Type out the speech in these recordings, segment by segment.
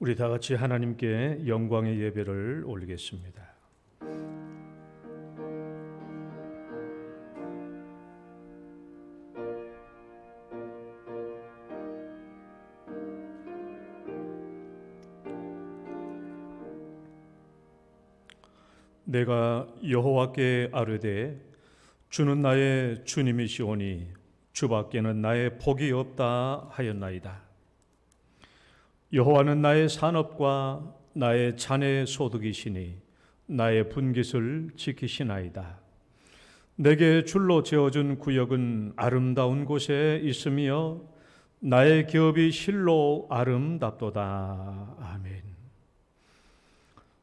우리 다 같이 하나님께 영광의 예배를 올리겠습니다. 내가 여호와께 아뢰되 주는 나의 주님이시오니 주밖에는 나의 복이 없다 하였나이다. 여호와는 나의 산업과 나의 자녀의 소득이시니 나의 분깃을 지키시나이다. 내게 줄로 지어준 구역은 아름다운 곳에 있으며 나의 기업이 실로 아름답도다. 아멘.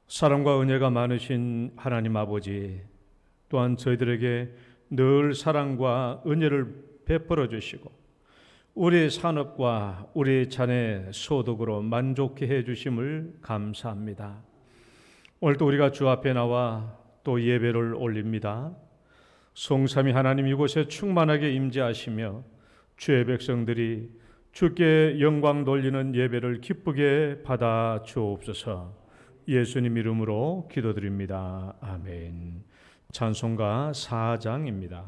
사랑과 은혜가 많으신 하나님 아버지, 또한 저희들에게 늘 사랑과 은혜를 베풀어 주시고 우리의 산업과 우리의 자녀의 소득으로 만족해 해 주심을 감사합니다. 오늘도 우리가 주 앞에 나와 또 예배를 올립니다. 성삼위 하나님 이곳에 충만하게 임재하시며 주의 백성들이 주께 영광 돌리는 예배를 기쁘게 받아 주옵소서. 예수님 이름으로 기도드립니다. 아멘. 찬송가 4장입니다.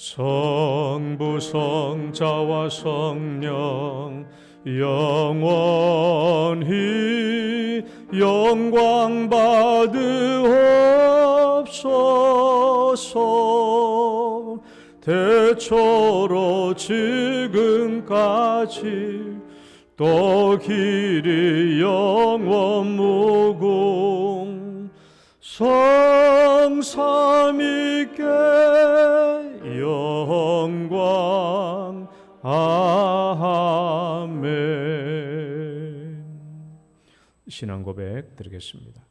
성부 성자와 성령 영원히 영광 받으옵소서. 대초로 지금까지 또 길이 영원 무궁 성삼위께 영광. 아멘. 신앙 고백 드리겠습니다.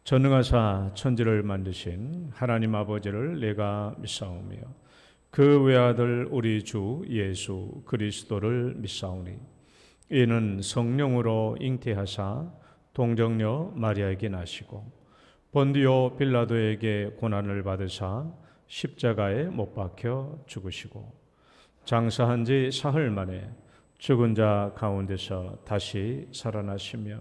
전능하사 천지를 만드신 하나님 아버지를 내가 믿사오며 그 외아들 우리 주 예수 그리스도를 믿사오니 이는 성령으로 잉태하사 동정녀 마리아에게 나시고 본디오 빌라도에게 고난을 받으사 십자가에 못 박혀 죽으시고 장사한 지 사흘 만에 죽은 자 가운데서 다시 살아나시며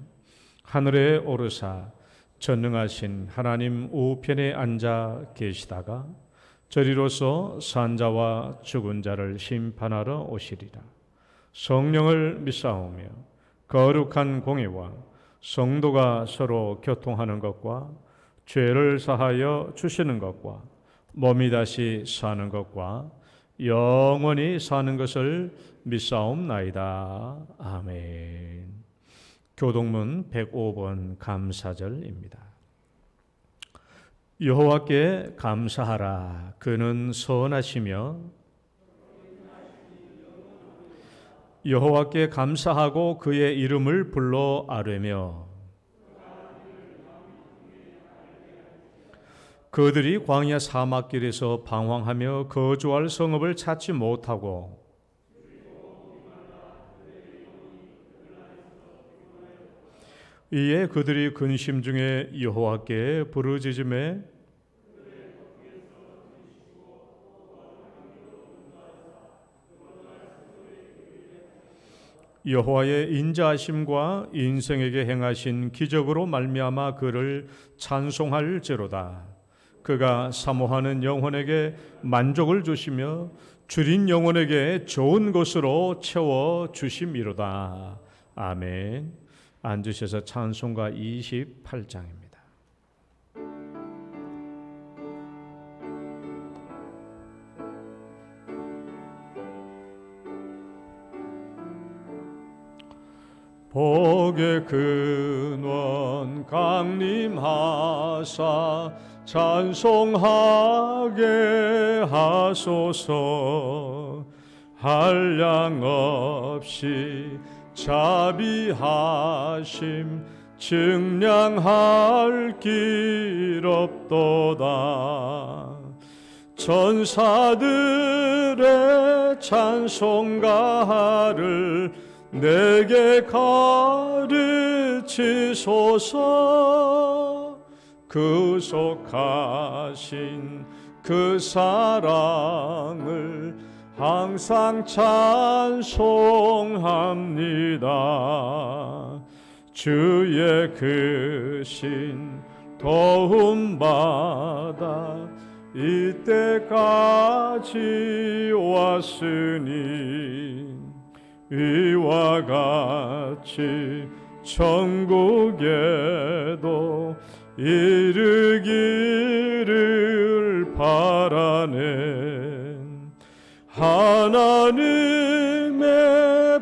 하늘에 오르사 전능하신 하나님 우편에 앉아 계시다가 저리로서 산자와 죽은 자를 심판하러 오시리라. 성령을 믿사오며 거룩한 공회와 성도가 서로 교통하는 것과 죄를 사하여 주시는 것과 몸이 다시 사는 것과 영원히 사는 것을 믿사옵나이다. 아멘. 교동문 105번 감사절입니다. 여호와께 감사하라. 그는 선하시며 여호와께 감사하고 그의 이름을 불러 아뢰며 그들이 광야 사막길에서 방황하며 거주할 성읍을 찾지 못하고 이에 그들이 근심 중에 여호와께 부르짖음에 여호와의 인자하심과 인생에게 행하신 기적으로 말미암아 그를 찬송할지로다. 그가 사모하는 영혼에게 만족을 주시며 줄인 영혼에게 좋은 것으로 채워 주심이로다. 아멘. 앉으셔서 찬송가 28장입니다. 복의 근원 강림하사 찬송하게 하소서. 한량 없이 자비하심 증량할 길 없도다. 천사들의 주의 찬송가를 내게 가르치소서. 구속하신 그 사랑을 항상 찬송합니다. 주의 그 신 도움받아 이때까지 왔으니 이와 같이 천국에도 이르기를 바라네. 하나님의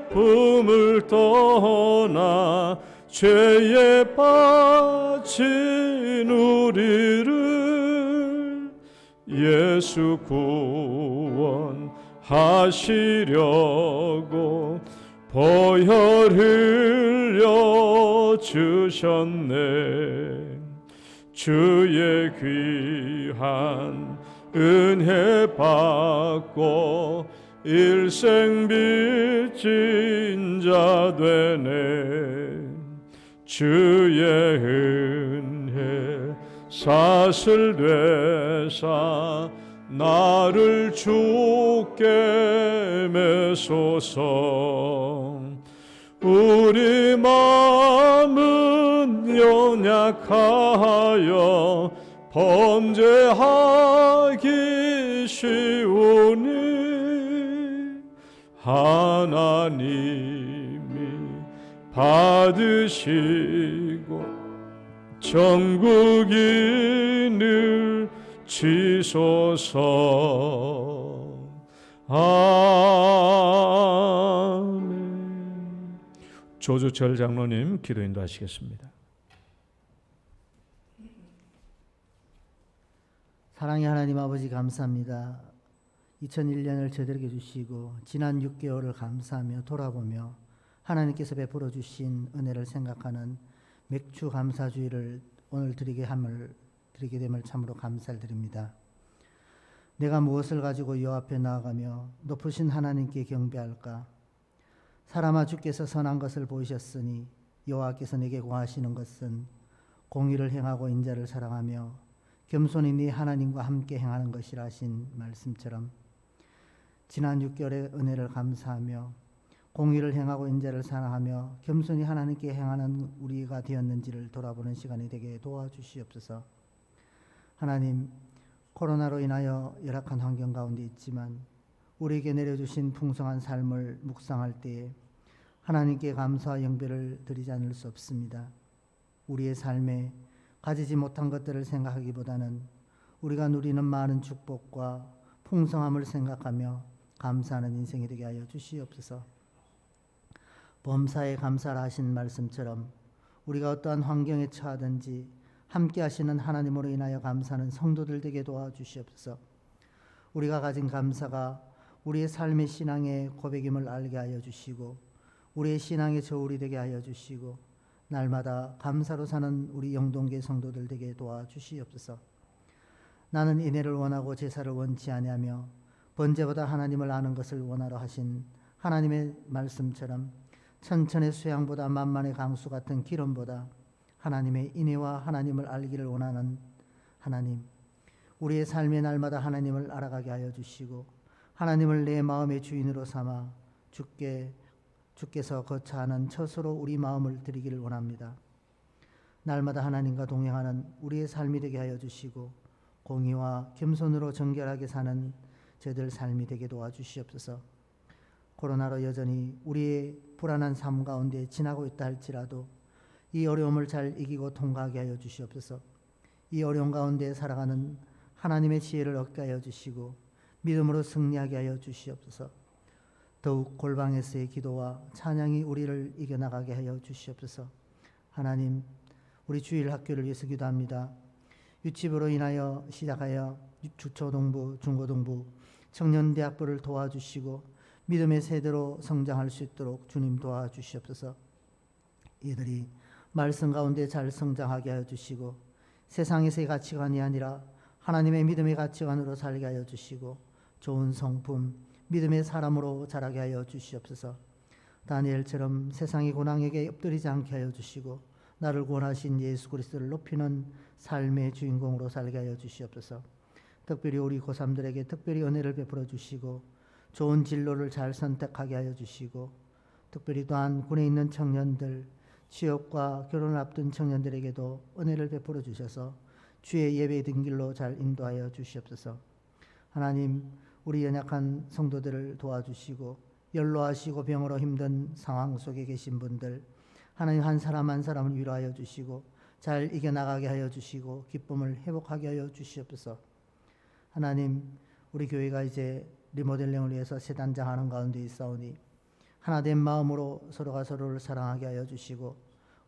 품을 떠나 죄에 빠진 우리를 예수 구원하시려고 보혈 흘려 주셨네. 주의 귀한 은혜 받고 일생 빚진 자 되네. 주의 은혜 사슬되사 나를 주께 메소서. 우리 마음은 연약하여 범죄하기 쉬우니 하나님이 받으시고 천국인을 지소서. 아멘. 조주철 장로님 기도 인도하시겠습니다. 사랑의 하나님 아버지 감사합니다. 2001년을 저들에게 주시고 지난 6개월을 감사하며 돌아보며 하나님께서 베풀어 주신 은혜를 생각하는 맥주 감사주의를 오늘 드리게 됨을 참으로 감사를 드립니다. 내가 무엇을 가지고 여 앞에 나아가며 높으신 하나님께 경배할까? 사람아, 주께서 선한 것을 보이셨으니 여호와께서 내게 구하시는 것은 공의를 행하고 인자를 사랑하며 겸손히 네 하나님과 함께 행하는 것이라 하신 말씀처럼 지난 6개월의 은혜를 감사하며 공의를 행하고 인자를 사랑하며 겸손히 하나님께 행하는 우리가 되었는지를 돌아보는 시간이 되게 도와주시옵소서. 하나님, 코로나로 인하여 열악한 환경 가운데 있지만 우리에게 내려주신 풍성한 삶을 묵상할 때에 하나님께 감사와 영배를 드리지 않을 수 없습니다. 우리의 삶에 가지지 못한 것들을 생각하기보다는 우리가 누리는 많은 축복과 풍성함을 생각하며 감사하는 인생이 되게 하여 주시옵소서. 범사에 감사를 하신 말씀처럼 우리가 어떠한 환경에 처하든지 함께 하시는 하나님으로 인하여 감사하는 성도들 되게 도와주시옵소서. 우리가 가진 감사가 우리의 삶의 신앙의 고백임을 알게 하여 주시고 우리의 신앙의 저울이 되게 하여 주시고 날마다 감사로 사는 우리 영동계 성도들 되게 도와주시옵소서. 나는 인애를 원하고 제사를 원치 아니하며 번제보다 하나님을 아는 것을 원하러 하신 하나님의 말씀처럼 천천의 수양보다 만만의 강수 같은 기름보다 하나님의 인애와 하나님을 알기를 원하는 하나님, 우리의 삶의 날마다 하나님을 알아가게 하여 주시고 하나님을 내 마음의 주인으로 삼아 주께서 거처하는 처소로 우리 마음을 드리기를 원합니다. 날마다 하나님과 동행하는 우리의 삶이 되게 하여 주시고 공의와 겸손으로 정결하게 사는 저희들 삶이 되게 도와주시옵소서. 코로나로 여전히 우리의 불안한 삶 가운데 지나고 있다 할지라도 이 어려움을 잘 이기고 통과하게 하여 주시옵소서. 이 어려움 가운데 살아가는 하나님의 지혜를 얻게 하여 주시고 믿음으로 승리하게 하여 주시옵소서. 더욱 골방에서의 기도와 찬양이 우리를 이겨나가게 하여 주시옵소서. 하나님, 우리 주일 학교를 위해서 기도합니다. 유치부로 인하여 시작하여 주초동부, 중고동부, 청년대학부를 도와주시고 믿음의 세대로 성장할 수 있도록 주님 도와주시옵소서. 이들이 말씀 가운데 잘 성장하게 하여 주시고 세상에서의 가치관이 아니라 하나님의 믿음의 가치관으로 살게 하여 주시고 좋은 성품, 믿음의 사람으로 자라게 하여 주시옵소서. 다니엘처럼 세상의 고난에게 엎드리지 않게 하여 주시고 나를 구원하신 예수 그리스도를 높이는 삶의 주인공으로 살게 하여 주시옵소서. 특별히 우리 고3들에게 특별히 은혜를 베풀어 주시고 좋은 진로를 잘 선택하게 하여 주시고 특별히 또한 군에 있는 청년들, 취업과 결혼을 앞둔 청년들에게도 은혜를 베풀어 주셔서 주의 예배의 든 길로 잘 인도하여 주시옵소서. 하나님, 우리 연약한 성도들을 도와주시고 연로하시고 병으로 힘든 상황 속에 계신 분들 하나님 한 사람 한 사람을 위로하여 주시고 잘 이겨나가게 하여 주시고 기쁨을 회복하게 하여 주시옵소서. 하나님, 우리 교회가 이제 리모델링을 위해서 새 단장하는 가운데 있사오니 하나된 마음으로 서로가 서로를 사랑하게 하여 주시고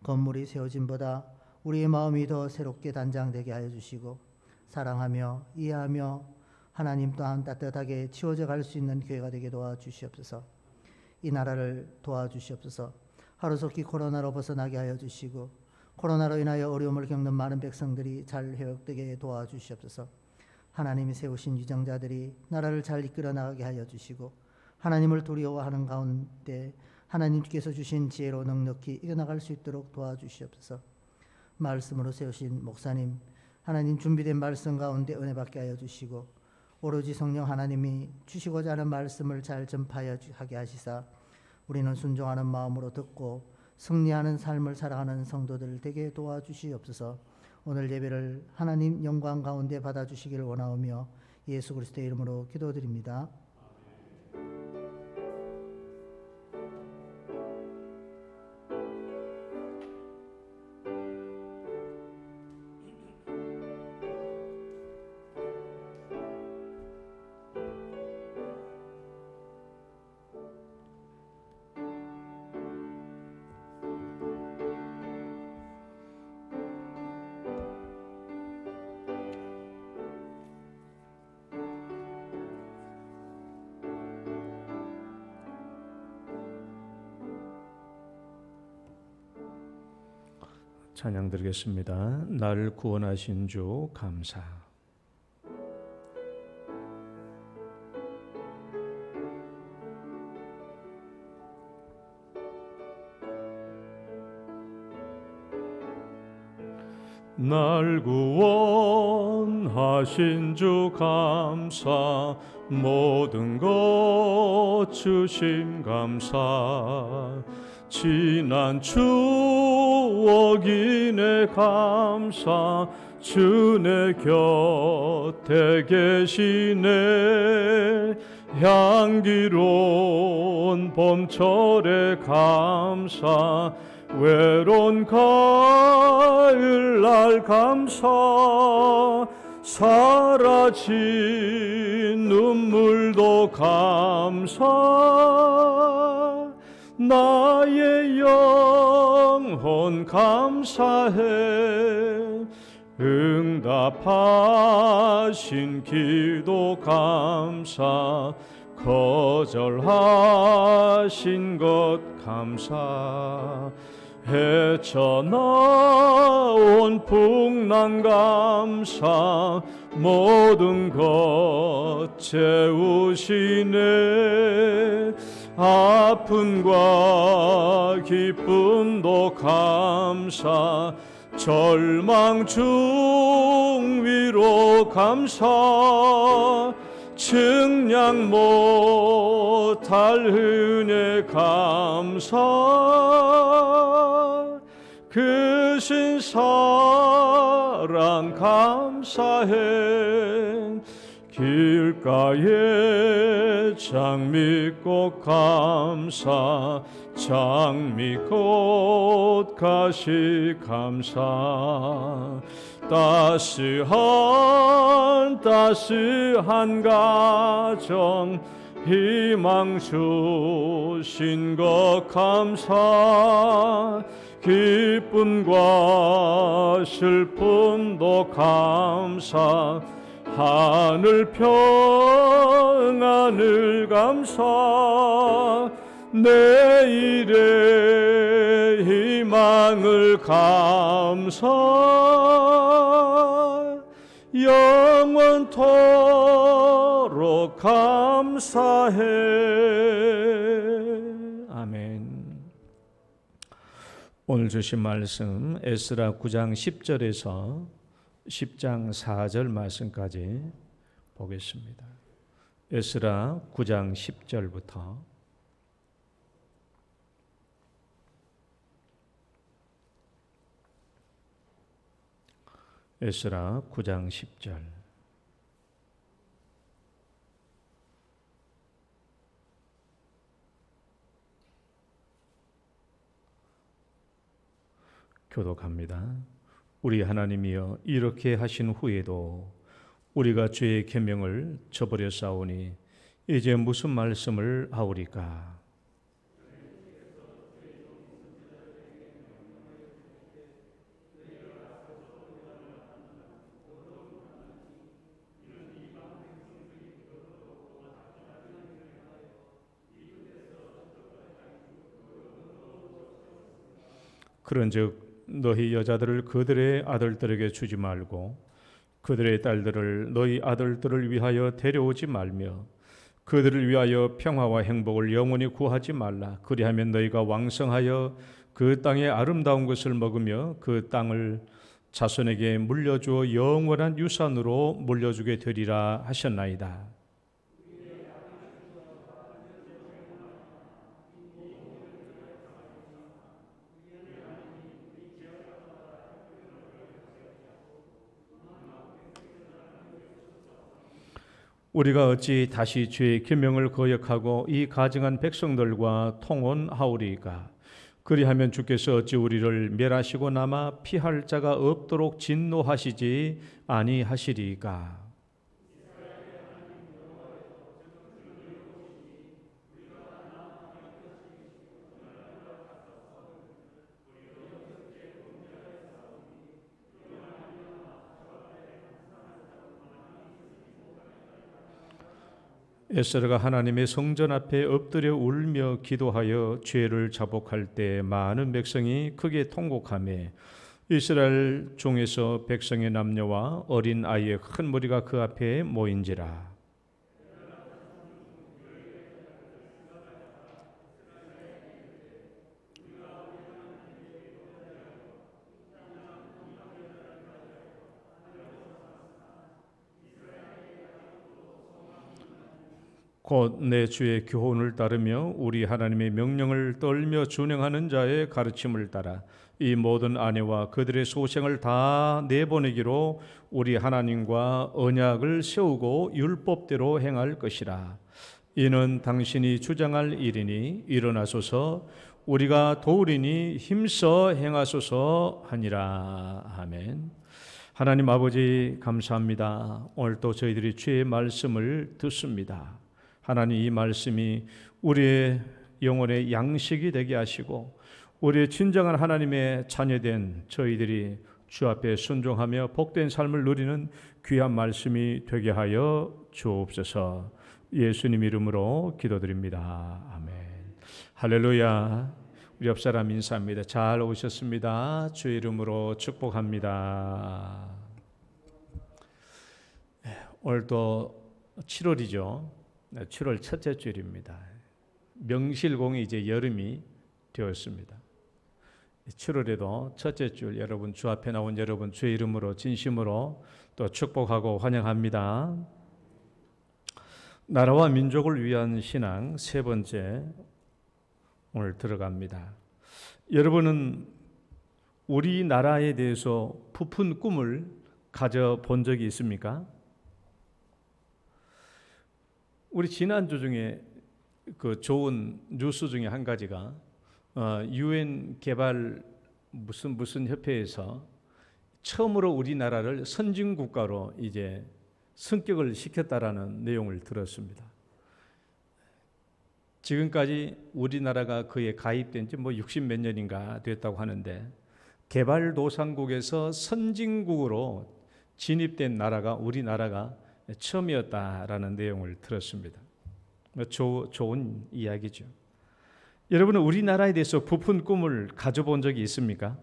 건물이 세워짐보다 우리의 마음이 더 새롭게 단장되게 하여 주시고 사랑하며 이해하며 하나님 또한 따뜻하게 치워져 갈 수 있는 교회가 되게 도와주시옵소서. 이 나라를 도와주시옵소서. 하루속히 코로나로 벗어나게 하여 주시고 코로나로 인하여 어려움을 겪는 많은 백성들이 잘 회복되게 도와주시옵소서. 하나님이 세우신 유정자들이 나라를 잘 이끌어 나가게 하여 주시고 하나님을 두려워하는 가운데 하나님께서 주신 지혜로 넉넉히 이겨나갈 수 있도록 도와주시옵소서. 말씀으로 세우신 목사님, 하나님 준비된 말씀 가운데 은혜 받게 하여 주시고 오로지 성령 하나님이 주시고자 하는 말씀을 잘 전파하게 하시사 우리는 순종하는 마음으로 듣고 승리하는 삶을 살아가는 성도들 되게 도와주시옵소서. 오늘 예배를 하나님 영광 가운데 받아주시기를 원하오며 예수 그리스도의 이름으로 기도드립니다. 찬양 드리겠습니다. 나를 구원하신 주 감사. 날 구원하신 주 감사, 모든 것 주심 감사, 지난 추억이네 감사, 주 내 곁에 계시네, 향기로운 봄철에 감사, 외로운 가을날 감사, 사라진 눈물도 감사, 나의 영혼 감사해, 응답하신 기도 감사, 거절하신 것 감사, 헤쳐나온 풍랑 감사, 모든 것 채우시네, 아픔과 기쁨도 감사, 절망 중 위로 감사, 측량 못할 은혜 감사, 크신 사랑 감사해, 길가에 장미꽃 감사, 장미꽃 가시 감사, 따스한 가정 희망 주신 것 감사, 기쁨과 슬픔도 감사, 하늘 평안을 감사, 내일의 희망을 감사, 영원토록 감사해. 아멘. 오늘 주신 말씀 에스라 9장 10절에서 10장 4절 말씀까지 보겠습니다. 에스라 9장 10절부터 에스라 9장 10절. 교독합니다. 우리 하나님이여, 이렇게 하신 후에도 우리가 주의 계명을 저버려 싸우니 이제 무슨 말씀을 하오리까? 그런즉 너희 여자들을 그들의 아들들에게 주지 말고 그들의 딸들을 너희 아들들을 위하여 데려오지 말며 그들을 위하여 평화와 행복을 영원히 구하지 말라. 그리하면 너희가 왕성하여 그 땅의 아름다운 것을 먹으며 그 땅을 자손에게 물려주어 영원한 유산으로 물려주게 되리라 하셨나이다. 우리가 어찌 다시 주의 계명을 거역하고 이 가증한 백성들과 통혼하오리까? 그리하면 주께서 어찌 우리를 멸하시고 남아 피할 자가 없도록 진노하시지 아니하시리까? 에스라가 하나님의 성전 앞에 엎드려 울며 기도하여 죄를 자복할 때 많은 백성이 크게 통곡하며 이스라엘 중에서 백성의 남녀와 어린 아이의 큰 무리가 그 앞에 모인지라. 곧 내 주의 교훈을 따르며 우리 하나님의 명령을 떨며 준행하는 자의 가르침을 따라 이 모든 아내와 그들의 소생을 다 내보내기로 우리 하나님과 언약을 세우고 율법대로 행할 것이라. 이는 당신이 주장할 일이니 일어나소서 우리가 도우리니 힘써 행하소서 하니라. 아멘. 하나님 아버지 감사합니다. 오늘 또 저희들이 주의 말씀을 듣습니다. 하나님, 이 말씀이 우리의 영혼의 양식이 되게 하시고 우리의 진정한 하나님의 자녀된 저희들이 주 앞에 순종하며 복된 삶을 누리는 귀한 말씀이 되게 하여 주옵소서. 예수님 이름으로 기도드립니다. 아멘. 할렐루야. 우리 옆사람 인사합니다. 잘 오셨습니다. 주 이름으로 축복합니다. 오늘 또 7월이죠. 7월 첫째 주일입니다. 명실공히 이제 여름이 되었습니다. 7월에도 첫째 주일 여러분 주 앞에 나온 여러분 주의 이름으로 진심으로 또 축복하고 환영합니다. 나라와 민족을 위한 신앙 세 번째 오늘 들어갑니다. 여러분은 우리나라에 대해서 부푼 꿈을 가져본 적이 있습니까? 우리 지난주 중에 그 좋은 뉴스 중에 한 가지가 UN 개발 무슨 협회에서 처음으로 우리나라를 선진 국가로 이제 승격을 시켰다라는 내용을 들었습니다. 지금까지 우리나라가 그에 가입된 지 60 몇 년인가 됐다고 하는데 개발도상국에서 선진국으로 진입된 나라가 우리나라가 처음이었다라는 내용을 들었습니다. 좋은 이야기죠. 여러분은 우리나라에 대해서 부푼 꿈을 가져본 적이 있습니까?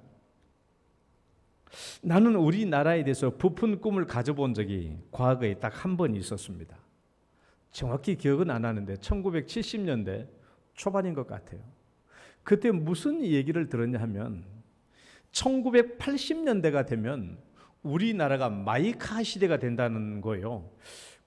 나는 우리나라에 대해서 부푼 꿈을 가져본 적이 과거에 딱 한 번 있었습니다. 정확히 기억은 안 나는데 1970년대 초반인 것 같아요. 그때 무슨 얘기를 들었냐 하면 1980년대가 되면 우리나라가 마이카 시대가 된다는 거예요.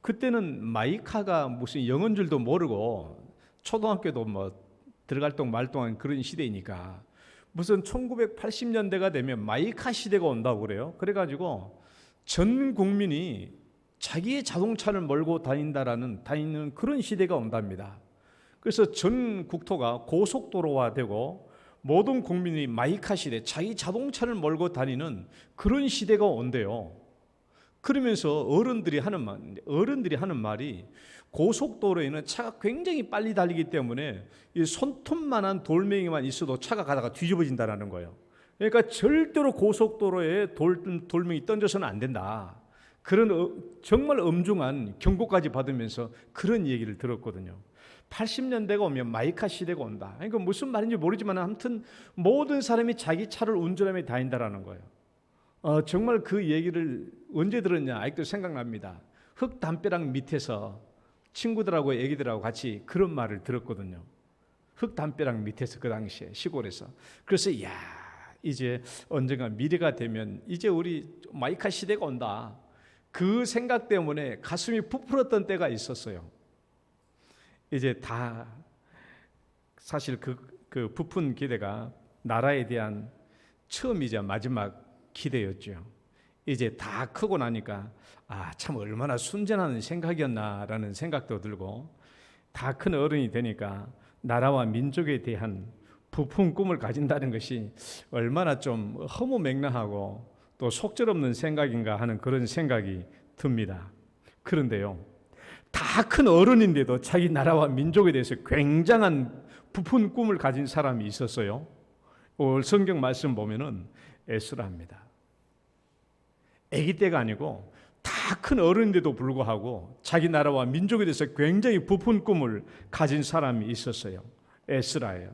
그때는 마이카가 무슨 영어인 줄도 모르고 초등학교도 뭐 들어갈 동 말 동안 그런 시대이니까 무슨 1980년대가 되면 마이카 시대가 온다고 그래요. 그래가지고 전 국민이 자기의 자동차를 몰고 다니는 그런 시대가 온답니다. 그래서 전 국토가 고속도로화되고 모든 국민이 마이카 시대, 자기 자동차를 몰고 다니는 그런 시대가 온대요. 그러면서 어른들이 하는 말이 고속도로에는 차가 굉장히 빨리 달리기 때문에 이 손톱만한 돌멩이만 있어도 차가 가다가 뒤집어진다는 거예요. 그러니까 절대로 고속도로에 돌멩이 던져서는 안 된다. 그런 정말 엄중한 경고까지 받으면서 그런 얘기를 들었거든요. 80년대가 오면 마이카 시대가 온다. 그러니까 무슨 말인지 모르지만 아무튼 모든 사람이 자기 차를 운전하며 다닌다라는 거예요. 정말 그 얘기를 언제 들었냐 아직도 생각납니다. 흙담벼락 밑에서 친구들하고 애기들하고 같이 그런 말을 들었거든요. 흙담벼락 밑에서 그 당시에 시골에서. 그래서 이제 언젠가 미래가 되면 이제 우리 마이카 시대가 온다. 그 생각 때문에 가슴이 부풀었던 때가 있었어요. 이제 다 사실 그 부푼 기대가 나라에 대한 처음이자 마지막 기대였죠. 이제 다 크고 나니까 참 얼마나 순전한 생각이었나라는 생각도 들고 다 큰 어른이 되니까 나라와 민족에 대한 부푼 꿈을 가진다는 것이 얼마나 좀 허무맹랑하고 또 속절없는 생각인가 하는 그런 생각이 듭니다. 그런데요, 다 큰 어른인데도 자기 나라와 민족에 대해서 굉장한 부푼 꿈을 가진 사람이 있었어요. 오늘 성경 말씀 보면은 에스라입니다. 아기 때가 아니고 다 큰 어른인데도 불구하고 자기 나라와 민족에 대해서 굉장히 부푼 꿈을 가진 사람이 있었어요. 에스라예요.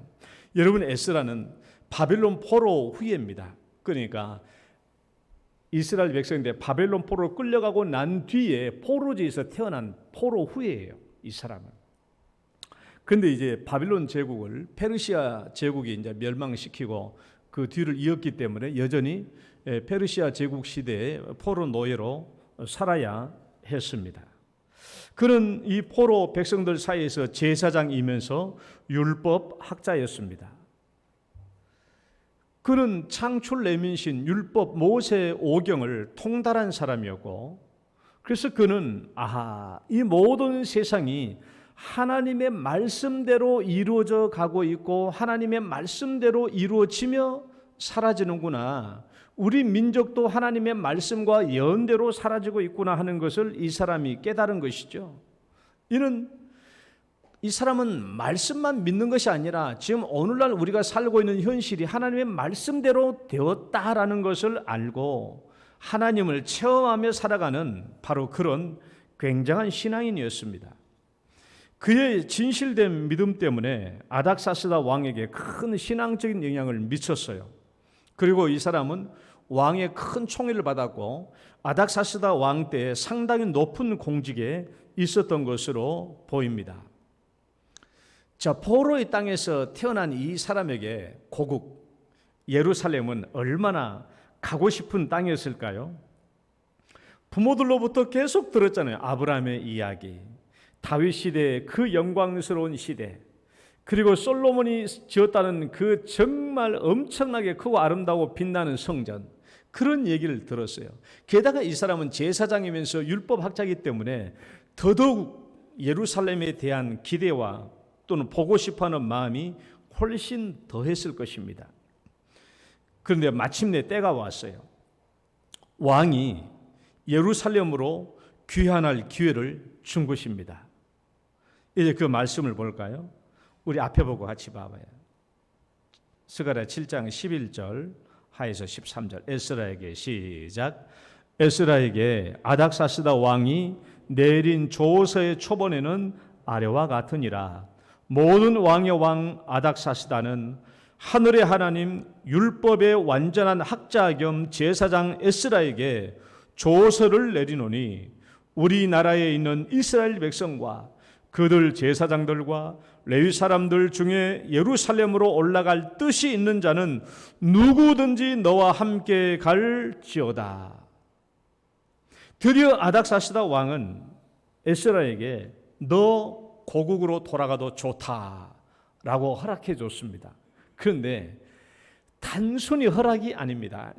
여러분, 에스라는 바벨론 포로 후예입니다. 그러니까 이스라엘 백성인데 바벨론 포로로 끌려가고 난 뒤에 포로지에서 태어난 포로 후예예요. 이 사람은. 그런데 이제 바빌론 제국을 페르시아 제국이 이제 멸망시키고 그 뒤를 이었기 때문에 여전히 페르시아 제국 시대의 포로 노예로 살아야 했습니다. 그는 이 포로 백성들 사이에서 제사장이면서 율법 학자였습니다. 그는 창출 내민신 율법 모세 오경을 통달한 사람이었고, 그래서 그는 이 모든 세상이 하나님의 말씀대로 이루어져 가고 있고 하나님의 말씀대로 이루어지며 사라지는구나, 우리 민족도 하나님의 말씀과 예언대로 사라지고 있구나 하는 것을 이 사람이 깨달은 것이죠. 이 사람은 말씀만 믿는 것이 아니라 지금 오늘날 우리가 살고 있는 현실이 하나님의 말씀대로 되었다라는 것을 알고 하나님을 체험하며 살아가는 바로 그런 굉장한 신앙인이었습니다. 그의 진실된 믿음 때문에 아닥사스다 왕에게 큰 신앙적인 영향을 미쳤어요. 그리고 이 사람은 왕의 큰 총애를 받았고 아닥사스다 왕 때 상당히 높은 공직에 있었던 것으로 보입니다. 자, 포로의 땅에서 태어난 이 사람에게 고국 예루살렘은 얼마나 가고 싶은 땅이었을까요? 부모들로부터 계속 들었잖아요. 아브라함의 이야기, 다윗 시대의 그 영광스러운 시대, 그리고 솔로몬이 지었다는 그 정말 엄청나게 크고 아름다우고 빛나는 성전, 그런 얘기를 들었어요. 게다가 이 사람은 제사장이면서 율법학자이기 때문에 더더욱 예루살렘에 대한 기대와 또는 보고 싶어하는 마음이 훨씬 더했을 것입니다. 그런데 마침내 때가 왔어요. 왕이 예루살렘으로 귀환할 기회를 준 것입니다. 이제 그 말씀을 볼까요? 우리 앞에 보고 같이 봐봐요. 스가랴 7장 11절 하에서 13절. 에스라에게 시작. 에스라에게 아닥사스다 왕이 내린 조서의 초본에는 아래와 같으니라. 모든 왕의 왕 아닥사스다는 하늘의 하나님 율법의 완전한 학자 겸 제사장 에스라에게 조서를 내리노니 우리나라에 있는 이스라엘 백성과 그들 제사장들과 레위 사람들 중에 예루살렘으로 올라갈 뜻이 있는 자는 누구든지 너와 함께 갈지어다. 드디어 아닥사스다 왕은 에스라에게 너 고국으로 돌아가도 좋다라고 허락해 줬습니다. 그런데 단순히 허락이 아닙니다.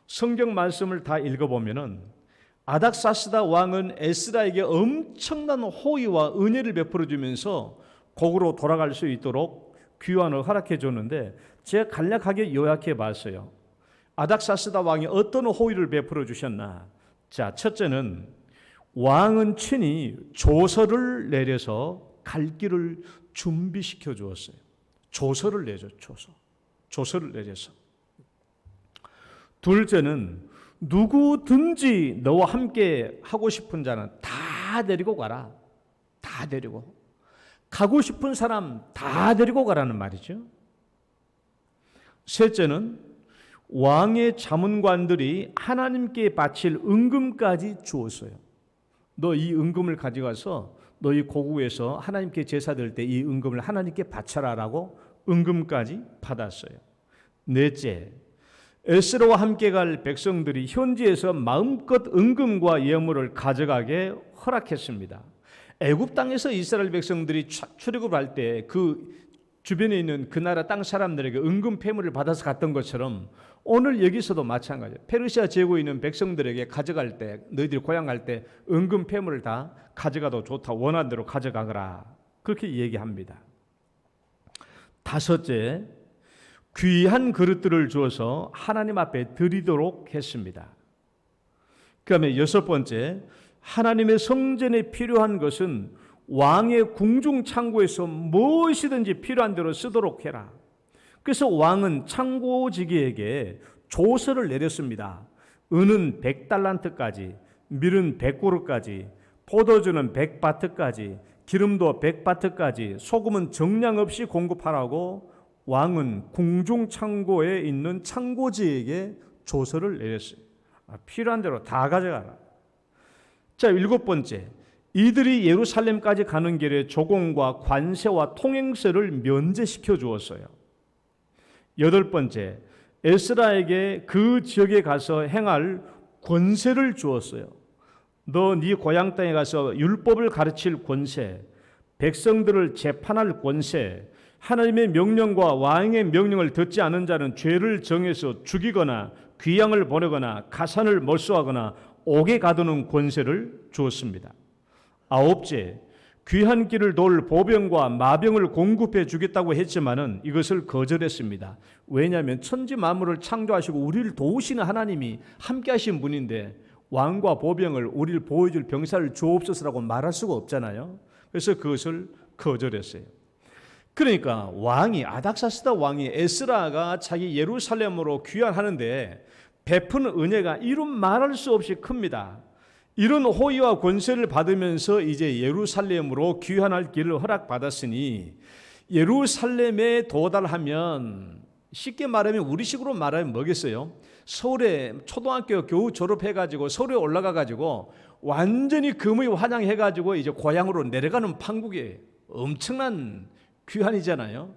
성경 말씀을 다 읽어보면은 아닥사스다 왕은 에스라에게 엄청난 호의와 은혜를 베풀어 주면서 고국으로 돌아갈 수 있도록 귀환을 허락해 줬는데 제가 간략하게 요약해 봤어요. 아닥사스다 왕이 어떤 호의를 베풀어 주셨나? 자, 첫째는 왕은 친히 조서를 내려서 갈 길을 준비시켜 주었어요. 조서를 내죠. 조서를 내려서. 둘째는 누구든지 너와 함께 하고 싶은 자는 다 데리고 가라. 다 데리고. 가고 싶은 사람 다 데리고 가라는 말이죠. 셋째는 왕의 자문관들이 하나님께 바칠 은금까지 주었어요. 너 이 은금을 가져가서 너희 고국에서 하나님께 제사 드릴 때 이 은금을 하나님께 바쳐라라고 은금까지 받았어요. 넷째, 에스라와 함께 갈 백성들이 현지에서 마음껏 은금과 예물을 가져가게 허락했습니다. 애굽 땅에서 이스라엘 백성들이 출애굽할 때 그 주변에 있는 그 나라 땅 사람들에게 은금 폐물을 받아서 갔던 것처럼 오늘 여기서도 마찬가지예요. 페르시아 제국에 있는 백성들에게 가져갈 때 너희들이 고향 갈 때 은금 폐물을 다 가져가도 좋다. 원하는 대로 가져가거라. 그렇게 얘기합니다. 다섯째, 귀한 그릇들을 주어서 하나님 앞에 드리도록 했습니다. 그 다음에 여섯 번째, 하나님의 성전에 필요한 것은 왕의 궁중 창고에서 무엇이든지 필요한 대로 쓰도록 해라. 그래서 왕은 창고지기에게 조서를 내렸습니다. 은은 100달란트까지, 밀은 100고루까지, 포도주는 100바트까지, 기름도 100바트까지, 소금은 정량 없이 공급하라고 왕은 궁중 창고에 있는 창고지에게 조서를 내렸어요. 필요한 대로 다 가져가라. 자, 일곱 번째, 이들이 예루살렘까지 가는 길에 조공과 관세와 통행세를 면제시켜 주었어요. 여덟 번째, 에스라에게 그 지역에 가서 행할 권세를 주었어요. 너 네 고향 땅에 가서 율법을 가르칠 권세, 백성들을 재판할 권세, 하나님의 명령과 왕의 명령을 듣지 않은 자는 죄를 정해서 죽이거나 귀양을 보내거나 가산을 몰수하거나 옥에 가두는 권세를 주었습니다. 아홉째, 귀한 길을 돌 보병과 마병을 공급해 주겠다고 했지만은 이것을 거절했습니다. 왜냐하면 천지 만물을 창조하시고 우리를 도우시는 하나님이 함께 하신 분인데 왕과 보병을 우리를 보호해줄 병사를 주옵소서라고 말할 수가 없잖아요. 그래서 그것을 거절했어요. 그러니까 왕이 아닥사스다 왕이 에스라가 자기 예루살렘으로 귀환하는데 베푸는 은혜가 이루 말할 수 없이 큽니다. 이런 호의와 권세를 받으면서 이제 예루살렘으로 귀환할 길을 허락받았으니 예루살렘에 도달하면 쉽게 말하면 우리식으로 말하면 뭐겠어요? 서울에 초등학교 겨우 졸업해가지고 서울에 올라가가지고 완전히 금의 환양해가지고 이제 고향으로 내려가는 판국에 엄청난 귀환이잖아요.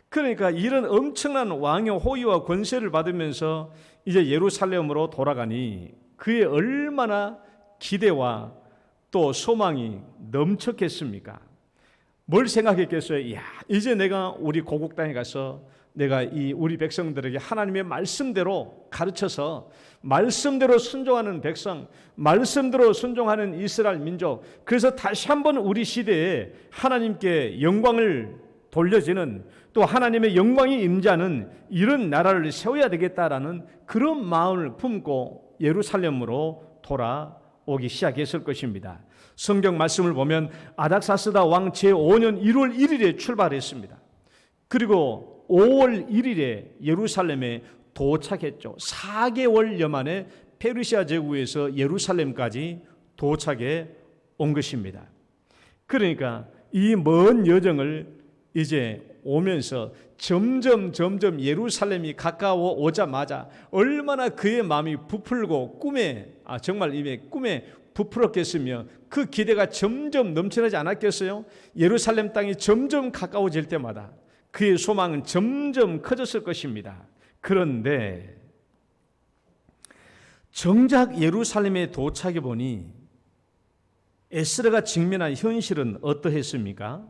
그러니까 이런 엄청난 왕의 호의와 권세를 받으면서 이제 예루살렘으로 돌아가니 그의 얼마나 기대와 또 소망이 넘쳤겠습니까? 뭘 생각했겠어요? 야, 이제 내가 우리 고국 땅에 가서 내가 이 우리 백성들에게 하나님의 말씀대로 가르쳐서 말씀대로 순종하는 백성, 말씀대로 순종하는 이스라엘 민족, 그래서 다시 한번 우리 시대에 하나님께 영광을 돌려지는 또 하나님의 영광이 임재하는 이런 나라를 세워야 되겠다라는 그런 마음을 품고 예루살렘으로 돌아오기 시작했을 것입니다. 성경 말씀을 보면 아닥사스다 왕 제5년 1월 1일에 출발했습니다. 그리고 5월 1일에 예루살렘에 도착했죠. 4개월여 만에 페르시아 제국에서 예루살렘까지 도착해 온 것입니다. 그러니까 이 먼 여정을 이제 오면서 점점 예루살렘이 가까워 오자마자 얼마나 그의 마음이 부풀고 꿈에 정말 꿈에 부풀었겠으며 그 기대가 점점 넘쳐나지 않았겠어요? 예루살렘 땅이 점점 가까워질 때마다 그의 소망은 점점 커졌을 것입니다. 그런데 정작 예루살렘에 도착해 보니 에스라가 직면한 현실은 어떠했습니까?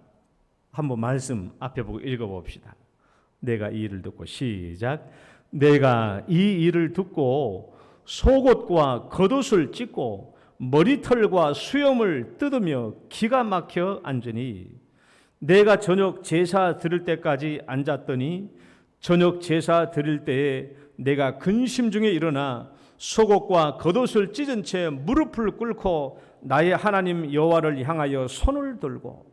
한번 말씀 앞에 보고 읽어봅시다. 내가 이 일을 듣고 시작. 내가 이 일을 듣고 속옷과 겉옷을 찢고 머리털과 수염을 뜯으며 기가 막혀 앉으니 내가 저녁 제사 드릴 때까지 앉았더니 저녁 제사 드릴 때에 내가 근심 중에 일어나 속옷과 겉옷을 찢은 채 무릎을 꿇고 나의 하나님 여호와를 향하여 손을 들고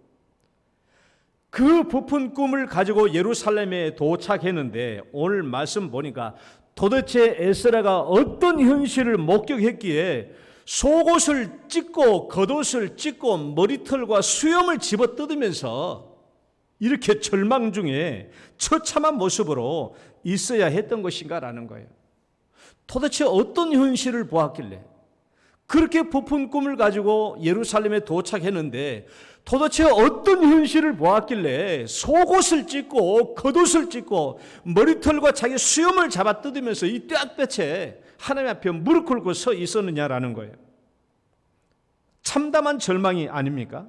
그 부푼 꿈을 가지고 예루살렘에 도착했는데 오늘 말씀 보니까 도대체 에스라가 어떤 현실을 목격했기에 속옷을 찢고 겉옷을 찢고 머리털과 수염을 집어뜯으면서 이렇게 절망 중에 처참한 모습으로 있어야 했던 것인가라는 거예요. 도대체 어떤 현실을 보았길래 그렇게 부푼 꿈을 가지고 예루살렘에 도착했는데 도대체 어떤 현실을 보았길래 속옷을 찢고 겉옷을 찢고 머리털과 자기 수염을 잡아 뜯으면서 이 떼약볕에 하나님 앞에 무릎 꿇고 서 있었느냐라는 거예요. 참담한 절망이 아닙니까?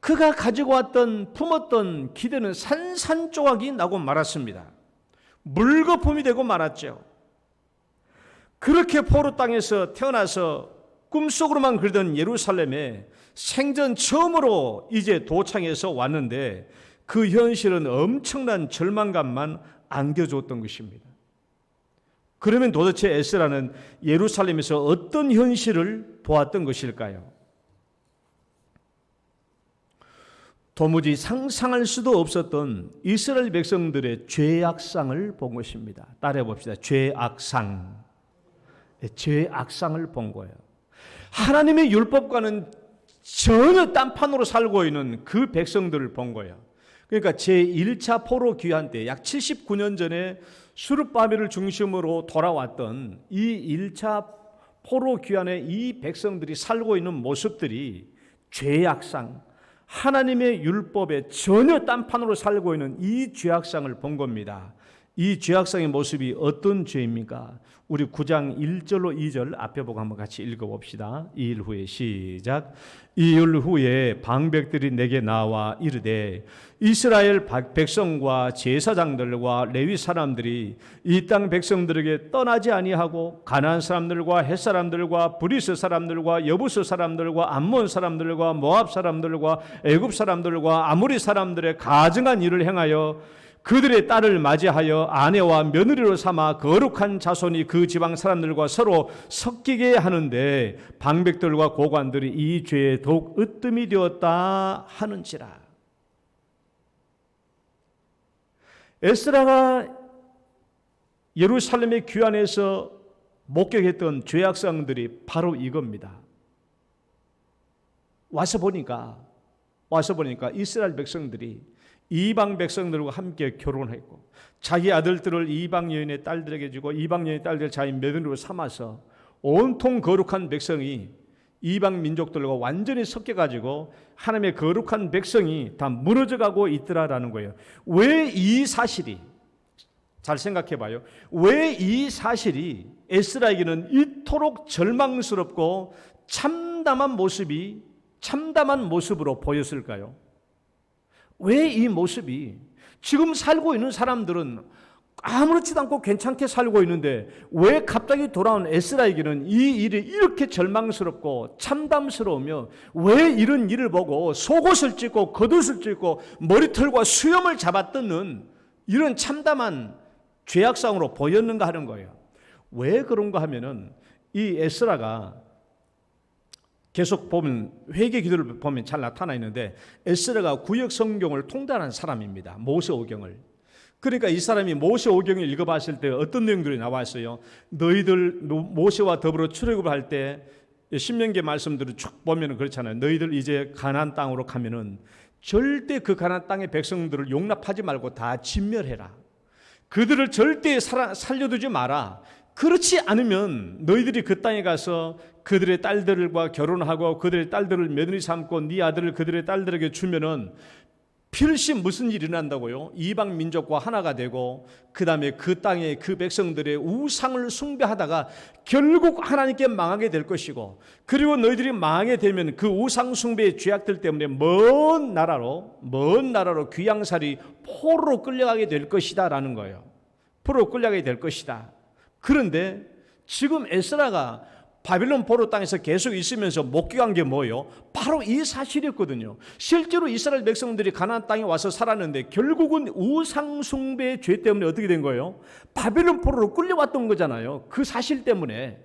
그가 가지고 왔던 품었던 기대는 산산조각이 나고 말았습니다. 물거품이 되고 말았죠. 그렇게 포로 땅에서 태어나서 꿈속으로만 그리던 예루살렘에 생전 처음으로 이제 도착해서 왔는데 그 현실은 엄청난 절망감만 안겨줬던 것입니다. 그러면 도대체 에스라는 예루살렘에서 어떤 현실을 보았던 것일까요? 도무지 상상할 수도 없었던 이스라엘 백성들의 죄악상을 본 것입니다. 따라해 봅시다. 죄악상. 죄악상을 본 거예요. 하나님의 율법과는 전혀 딴판으로 살고 있는 그 백성들을 본 거예요. 그러니까 제1차 포로 귀환 때 약 79년 전에 수르바벨을 중심으로 돌아왔던 이 1차 포로 귀환의 이 백성들이 살고 있는 모습들이 죄악상, 하나님의 율법에 전혀 딴판으로 살고 있는 이 죄악상을 본 겁니다. 이 죄악상의 모습이 어떤 죄입니까? 우리 9장 1절로 2절 앞에 보고 한번 같이 읽어봅시다. 이 일 후에 시작. 이 일 후에 방백들이 내게 나와 이르되 이스라엘 백성과 제사장들과 레위 사람들이 이 땅 백성들에게 떠나지 아니하고 가나안 사람들과 헷 사람들과 브리스 사람들과 여부스 사람들과 암몬 사람들과 모압 사람들과 애굽 사람들과 아모리 사람들의 가증한 일을 행하여 그들의 딸을 맞이하여 아내와 며느리로 삼아 거룩한 자손이 그 지방 사람들과 서로 섞이게 하는데 방백들과 고관들이 이 죄에 더욱 으뜸이 되었다 하는지라. 에스라가 예루살렘의 귀환에서 목격했던 죄악상들이 바로 이겁니다. 와서 보니까 이스라엘 백성들이 이방 백성들과 함께 결혼했고 자기 아들들을 이방 여인의 딸들에게 주고 이방 여인의 딸들을 자기 며느리로 삼아서 온통 거룩한 백성이 이방 민족들과 완전히 섞여가지고 하나님의 거룩한 백성이 다 무너져가고 있더라라는 거예요. 왜 이 사실이, 잘 생각해 봐요. 왜 이 사실이 에스라에게는 이토록 절망스럽고 참담한 모습으로 보였을까요? 왜 이 모습이, 지금 살고 있는 사람들은 아무렇지도 않고 괜찮게 살고 있는데 왜 갑자기 돌아온 에스라에게는 이 일이 이렇게 절망스럽고 참담스러우며 왜 이런 일을 보고 속옷을 찢고 겉옷을 찢고 머리털과 수염을 잡아뜯는 이런 참담한 죄악상으로 보였는가 하는 거예요. 왜 그런가 하면은 이 에스라가 계속 보면 회개 기도를 보면 잘 나타나 있는데 에스라가 구역 성경을 통달한 사람입니다. 모세오경을. 그러니까 이 사람이 모세오경을 읽어봤을 때 어떤 내용들이 나왔어요? 너희들 모세와 더불어 출애굽을 할 때 신명기 말씀들을 쭉 보면 그렇잖아요. 너희들 이제 가나안 땅으로 가면은 절대 그 가나안 땅의 백성들을 용납하지 말고 다 진멸해라. 그들을 절대 살려두지 마라. 그렇지 않으면 너희들이 그 땅에 가서 그들의 딸들과 결혼하고 그들의 딸들을 며느리 삼고 네 아들을 그들의 딸들에게 주면은 필시 무슨 일이 일어난다고요? 이방 민족과 하나가 되고 그 다음에 그 땅의 그 백성들의 우상을 숭배하다가 결국 하나님께 망하게 될 것이고, 그리고 너희들이 망하게 되면 그 우상 숭배의 죄악들 때문에 먼 나라로 귀양살이 포로로 끌려가게 될 것이다 라는 거예요. 포로로 끌려가게 될 것이다. 그런데 지금 에스라가 바빌론 포로 땅에서 계속 있으면서 목격한 게 뭐예요? 바로 이 사실이었거든요. 실제로 이스라엘 백성들이 가나안 땅에 와서 살았는데 결국은 우상 숭배의 죄 때문에 어떻게 된 거예요? 바빌론 포로로 끌려왔던 거잖아요. 그 사실 때문에.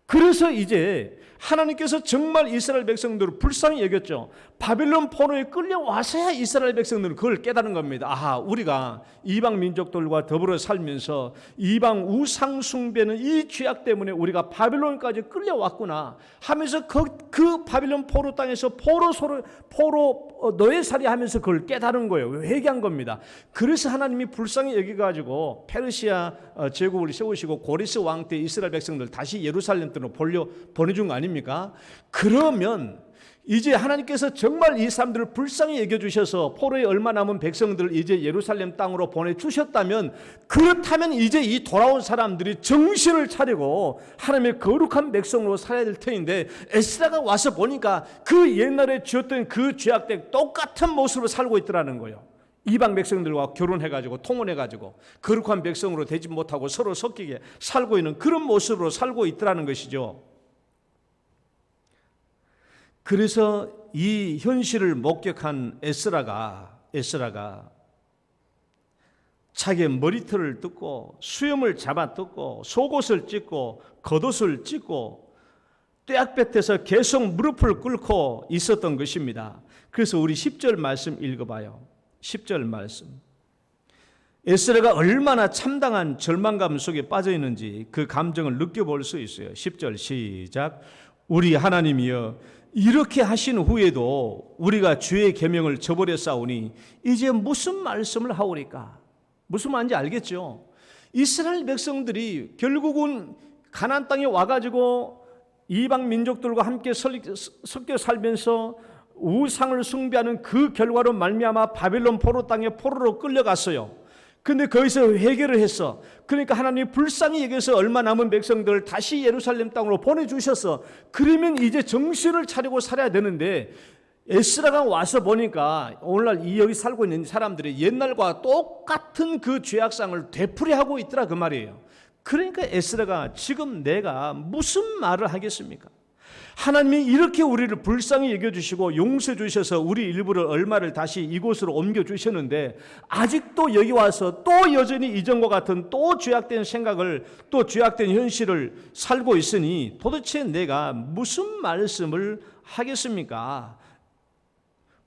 그래서 이제 하나님께서 정말 이스라엘 백성들을 불쌍히 여겼죠. 바빌론 포로에 끌려와서야 이스라엘 백성들은 그걸 깨달은 겁니다. 아하, 우리가 이방 민족들과 더불어 살면서 이방 우상 숭배는 이 죄악 때문에 우리가 바빌론까지 끌려왔구나 하면서 그 바빌론 포로 땅에서 포로 노예살이 하면서 그걸 깨달은 거예요. 회개한 겁니다. 그래서 하나님이 불쌍히 여기가지고 페르시아 제국을 세우시고 고리스 왕 때 이스라엘 백성들 다시 예루살렘 으로 보내준 거 아닙니까? 그러면 이제 하나님께서 정말 이 사람들을 불쌍히 여겨주셔서 포로에 얼마 남은 백성들을 이제 예루살렘 땅으로 보내주셨다면, 그렇다면 이제 이 돌아온 사람들이 정신을 차리고 하나님의 거룩한 백성으로 살아야 될 터인데, 에스라가 와서 보니까 그 옛날에 지었던 그 죄악들 똑같은 모습으로 살고 있더라는 거예요. 이방 백성들과 결혼해가지고 통혼해가지고 거룩한 백성으로 되지 못하고 서로 섞이게 살고 있는 그런 모습으로 살고 있더라는 것이죠. 그래서 이 현실을 목격한 에스라가 자기의 머리털을 뜯고 수염을 잡아 뜯고 속옷을 찢고 겉옷을 찢고 뙤약볕에서 계속 무릎을 꿇고 있었던 것입니다. 그래서 우리 10절 말씀 읽어봐요. 10절 말씀. 에스라가 얼마나 참담한 절망감 속에 빠져 있는지 그 감정을 느껴볼 수 있어요. 10절 시작. 우리 하나님이여, 이렇게 하신 후에도 우리가 주의 계명을 저버려 싸우니 이제 무슨 말씀을 하오리까? 무슨 말인지 알겠죠? 이스라엘 백성들이 결국은 가나안 땅에 와가지고 이방 민족들과 함께 섞여 살면서 우상을 숭배하는 그 결과로 말미암아 바빌론 포로 땅에 포로로 끌려갔어요. 근데 거기서 회개를 했어. 그러니까 하나님이 불쌍히 여겨서 얼마 남은 백성들을 다시 예루살렘 땅으로 보내주셨어. 그러면 이제 정신을 차리고 살아야 되는데, 에스라가 와서 보니까 오늘날 여기 살고 있는 사람들이 옛날과 똑같은 그 죄악상을 되풀이하고 있더라 그 말이에요. 그러니까 에스라가 지금 내가 무슨 말을 하겠습니까? 하나님이 이렇게 우리를 불쌍히 여겨주시고 용서해 주셔서 우리 일부를 얼마를 다시 이곳으로 옮겨주셨는데, 아직도 여기 와서 또 여전히 이전과 같은 또 죄악된 생각을, 또 죄악된 현실을 살고 있으니 도대체 내가 무슨 말씀을 하겠습니까?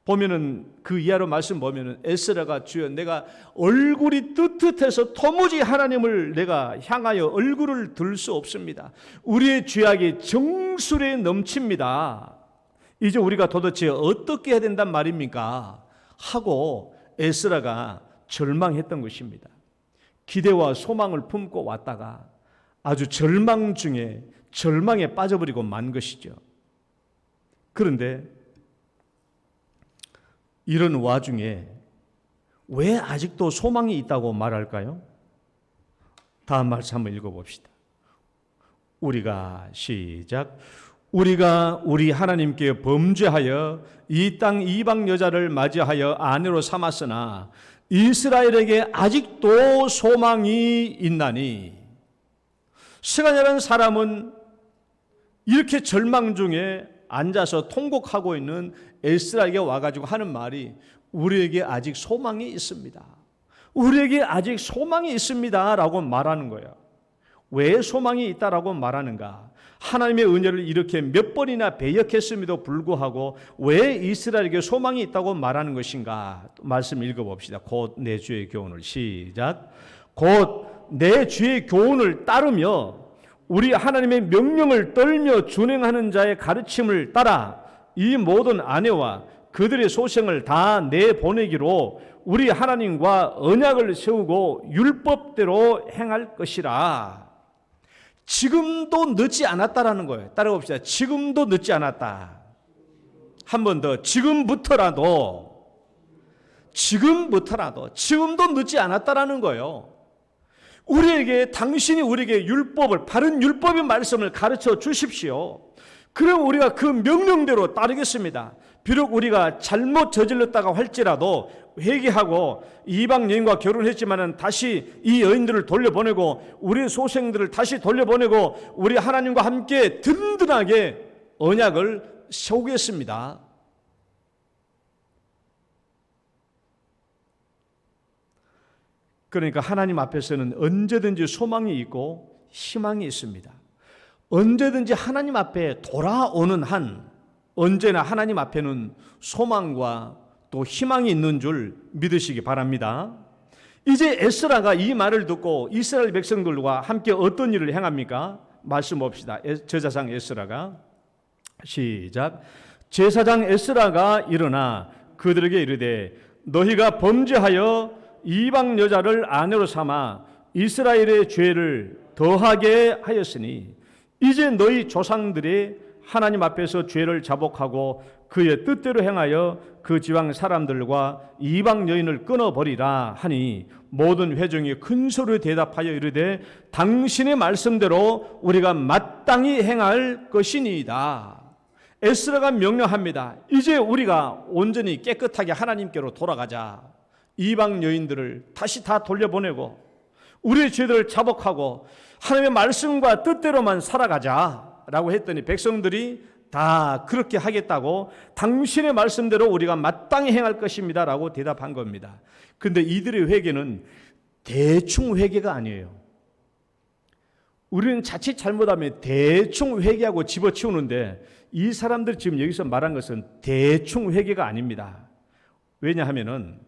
보면은 그 이하로 말씀 보면은 에스라가 주여 내가 얼굴이 뜨뜻해서 도무지 하나님을 내가 향하여 얼굴을 들 수 없습니다. 우리의 죄악이 정수리에 넘칩니다. 이제 우리가 도대체 어떻게 해야 된단 말입니까? 하고 에스라가 절망했던 것입니다. 기대와 소망을 품고 왔다가 아주 절망 중에 절망에 빠져버리고 만 것이죠. 그런데 이런 와중에 왜 아직도 소망이 있다고 말할까요? 다음 말씀 한번 읽어봅시다. 우리가 시작. 우리가 우리 하나님께 범죄하여 이 땅 이방 여자를 맞이하여 아내로 삼았으나 이스라엘에게 아직도 소망이 있나니. 스가랴라는 사람은 이렇게 절망 중에 앉아서 통곡하고 있는 에스라에게 와가지고 하는 말이 우리에게 아직 소망이 있습니다. 우리에게 아직 소망이 있습니다 라고 말하는 거예요. 왜 소망이 있다라고 말하는가? 하나님의 은혜를 이렇게 몇 번이나 배역했음에도 불구하고 왜 이스라엘에게 소망이 있다고 말하는 것인가? 말씀 읽어봅시다. 곧 내 주의 교훈을 시작. 곧 내 주의 교훈을 따르며 우리 하나님의 명령을 떨며 준행하는 자의 가르침을 따라 이 모든 아내와 그들의 소생을 다 내보내기로 우리 하나님과 언약을 세우고 율법대로 행할 것이라. 지금도 늦지 않았다라는 거예요. 따라봅시다. 지금도 늦지 않았다. 한 번 더. 지금부터라도 지금도 늦지 않았다라는 거예요. 당신이 우리에게 율법을, 바른 율법의 말씀을 가르쳐 주십시오. 그럼 우리가 그 명령대로 따르겠습니다. 비록 우리가 잘못 저질렀다고 할지라도 회개하고 이방 여인과 결혼했지만은 다시 이 여인들을 돌려보내고 우리 소생들을 다시 돌려보내고 우리 하나님과 함께 든든하게 언약을 세우겠습니다. 그러니까 하나님 앞에서는 언제든지 소망이 있고 희망이 있습니다. 언제든지 하나님 앞에 돌아오는 한 언제나 하나님 앞에는 소망과 또 희망이 있는 줄 믿으시기 바랍니다. 이제 에스라가 이 말을 듣고 이스라엘 백성들과 함께 어떤 일을 행합니까? 말씀 봅시다. 제사장 에스라가 시작. 제사장 에스라가 일어나 그들에게 이르되 너희가 범죄하여 이방 여자를 아내로 삼아 이스라엘의 죄를 더하게 하였으니 이제 너희 조상들이 하나님 앞에서 죄를 자복하고 그의 뜻대로 행하여 그 지방 사람들과 이방 여인을 끊어버리라 하니 모든 회중이 큰 소리로 대답하여 이르되 당신의 말씀대로 우리가 마땅히 행할 것이니이다. 에스라가 명령합니다. 이제 우리가 온전히 깨끗하게 하나님께로 돌아가자. 이방 여인들을 다시 다 돌려보내고 우리의 죄들을 자복하고 하나님의 말씀과 뜻대로만 살아가자라고 했더니 백성들이 다 그렇게 하겠다고 당신의 말씀대로 우리가 마땅히 행할 것입니다 라고 대답한 겁니다. 근데 이들의 회개는 대충 회개가 아니에요. 우리는 자칫 잘못하면 대충 회개하고 집어치우는데 이 사람들이 지금 여기서 말한 것은 대충 회개가 아닙니다. 왜냐하면은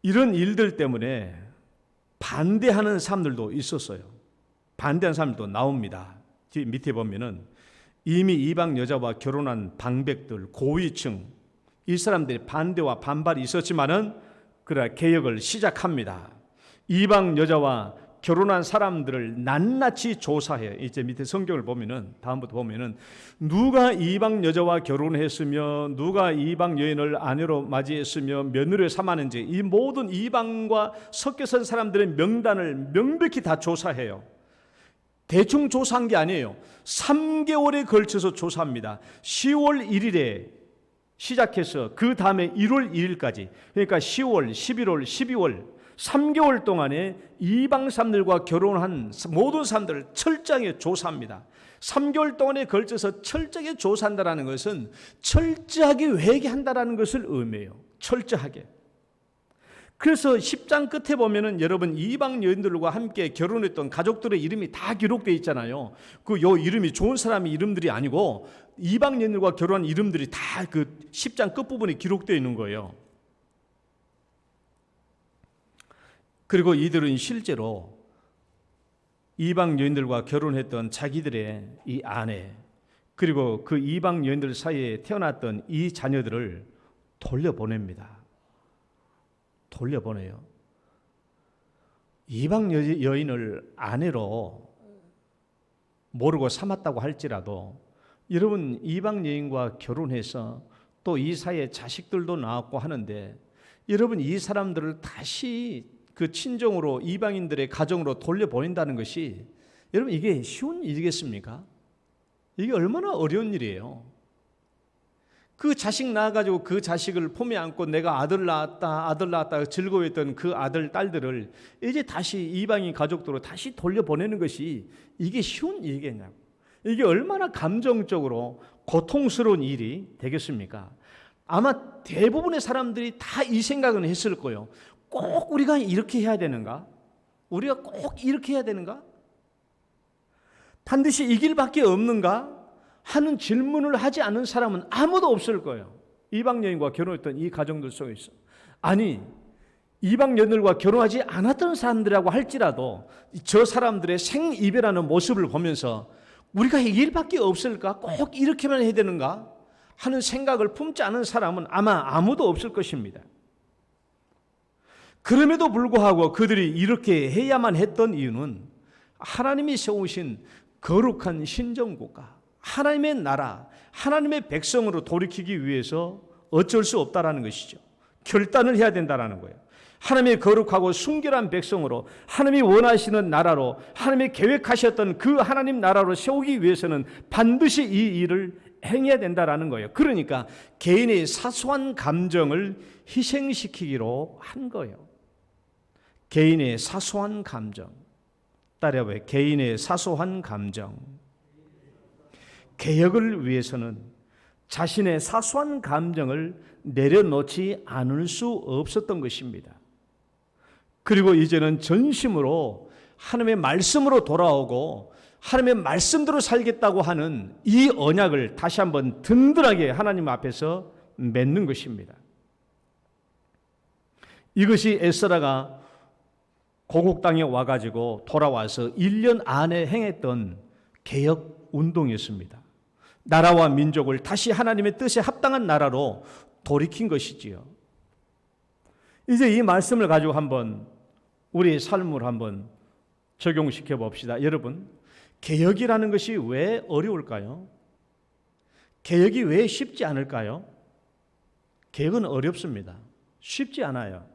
이런 일들 때문에 반대하는 사람들도 있었어요. 반대하는 사람들도 나옵니다. 밑에 보면은 이미 이방 여자와 결혼한 방백들, 고위층, 이 사람들이 반대와 반발이 있었지만은 그래 개혁을 시작합니다. 이방 여자와 결혼한 사람들을 낱낱이 조사해. 이제 밑에 성경을 보면은 다음부터 보면은 누가 이방 여자와 결혼했으며 누가 이방 여인을 아내로 맞이했으며 며느리를 삼았는지 이 모든 이방과 섞여 선 사람들의 명단을 명백히 다 조사해요. 대충 조사한 게 아니에요. 3개월에 걸쳐서 조사합니다. 10월 1일에 시작해서 그 다음에 1월 1일까지 그러니까 10월, 11월, 12월 3개월 동안에 이방 사람들과 결혼한 모든 사람들을 철저하게 조사합니다. 3개월 동안에 걸쳐서 철저하게 조사한다는 것은 철저하게 회개한다는 것을 의미해요. 철저하게. 그래서 10장 끝에 보면은 여러분 이방 여인들과 함께 결혼했던 가족들의 이름이 다 기록되어 있잖아요. 요 이름이 좋은 사람의 이름들이 아니고 이방 여인들과 결혼한 이름들이 다 그 10장 끝부분에 기록되어 있는 거예요. 그리고 이들은 실제로 이방 여인들과 결혼했던 자기들의 이 아내 그리고 그 이방 여인들 사이에 태어났던 이 자녀들을 돌려보냅니다. 돌려보내요. 이방 여인을 아내로 모르고 삼았다고 할지라도 여러분 이방 여인과 결혼해서 또 이 사이에 자식들도 낳았고 하는데 여러분 이 사람들을 다시 그 친정으로 이방인들의 가정으로 돌려보낸다는 것이 여러분 이게 쉬운 일이겠습니까? 이게 얼마나 어려운 일이에요. 그 자식 낳아가지고 그 자식을 품에 안고 내가 아들 낳았다 즐거워했던 그 아들 딸들을 이제 다시 이방인 가족들로 다시 돌려보내는 것이 이게 쉬운 일이겠냐고. 이게 얼마나 감정적으로 고통스러운 일이 되겠습니까? 아마 대부분의 사람들이 다 이 생각은 했을 거예요. 꼭 우리가 이렇게 해야 되는가? 우리가 꼭 이렇게 해야 되는가? 반드시 이 길밖에 없는가? 하는 질문을 하지 않은 사람은 아무도 없을 거예요. 이방 여인과 결혼했던 이 가정들 속에서. 아니 이방 여인들과 결혼하지 않았던 사람들이라고 할지라도 저 사람들의 생이별하는 모습을 보면서 우리가 이 일밖에 없을까? 꼭 이렇게만 해야 되는가? 하는 생각을 품지 않은 사람은 아마 아무도 없을 것입니다. 그럼에도 불구하고 그들이 이렇게 해야만 했던 이유는 하나님이 세우신 거룩한 신정국가, 하나님의 나라, 하나님의 백성으로 돌이키기 위해서 어쩔 수 없다라는 것이죠. 결단을 해야 된다라는 거예요. 하나님의 거룩하고 순결한 백성으로, 하나님이 원하시는 나라로, 하나님이 계획하셨던 그 하나님 나라로 세우기 위해서는 반드시 이 일을 행해야 된다라는 거예요. 그러니까 개인의 사소한 감정을 희생시키기로 한 거예요. 개인의 사소한 감정. 따라해봐요. 개인의 사소한 감정. 개혁을 위해서는 자신의 사소한 감정을 내려놓지 않을 수 없었던 것입니다. 그리고 이제는 전심으로 하나님의 말씀으로 돌아오고 하나님의 말씀대로 살겠다고 하는 이 언약을 다시 한번 든든하게 하나님 앞에서 맺는 것입니다. 이것이 에스라가 고국 땅에 와가지고 돌아와서 1년 안에 행했던 개혁 운동이었습니다. 나라와 민족을 다시 하나님의 뜻에 합당한 나라로 돌이킨 것이지요. 이제 이 말씀을 가지고 한번 우리의 삶을 한번 적용시켜 봅시다. 여러분, 개혁이라는 것이 왜 어려울까요? 개혁이 왜 쉽지 않을까요? 개혁은 어렵습니다. 쉽지 않아요.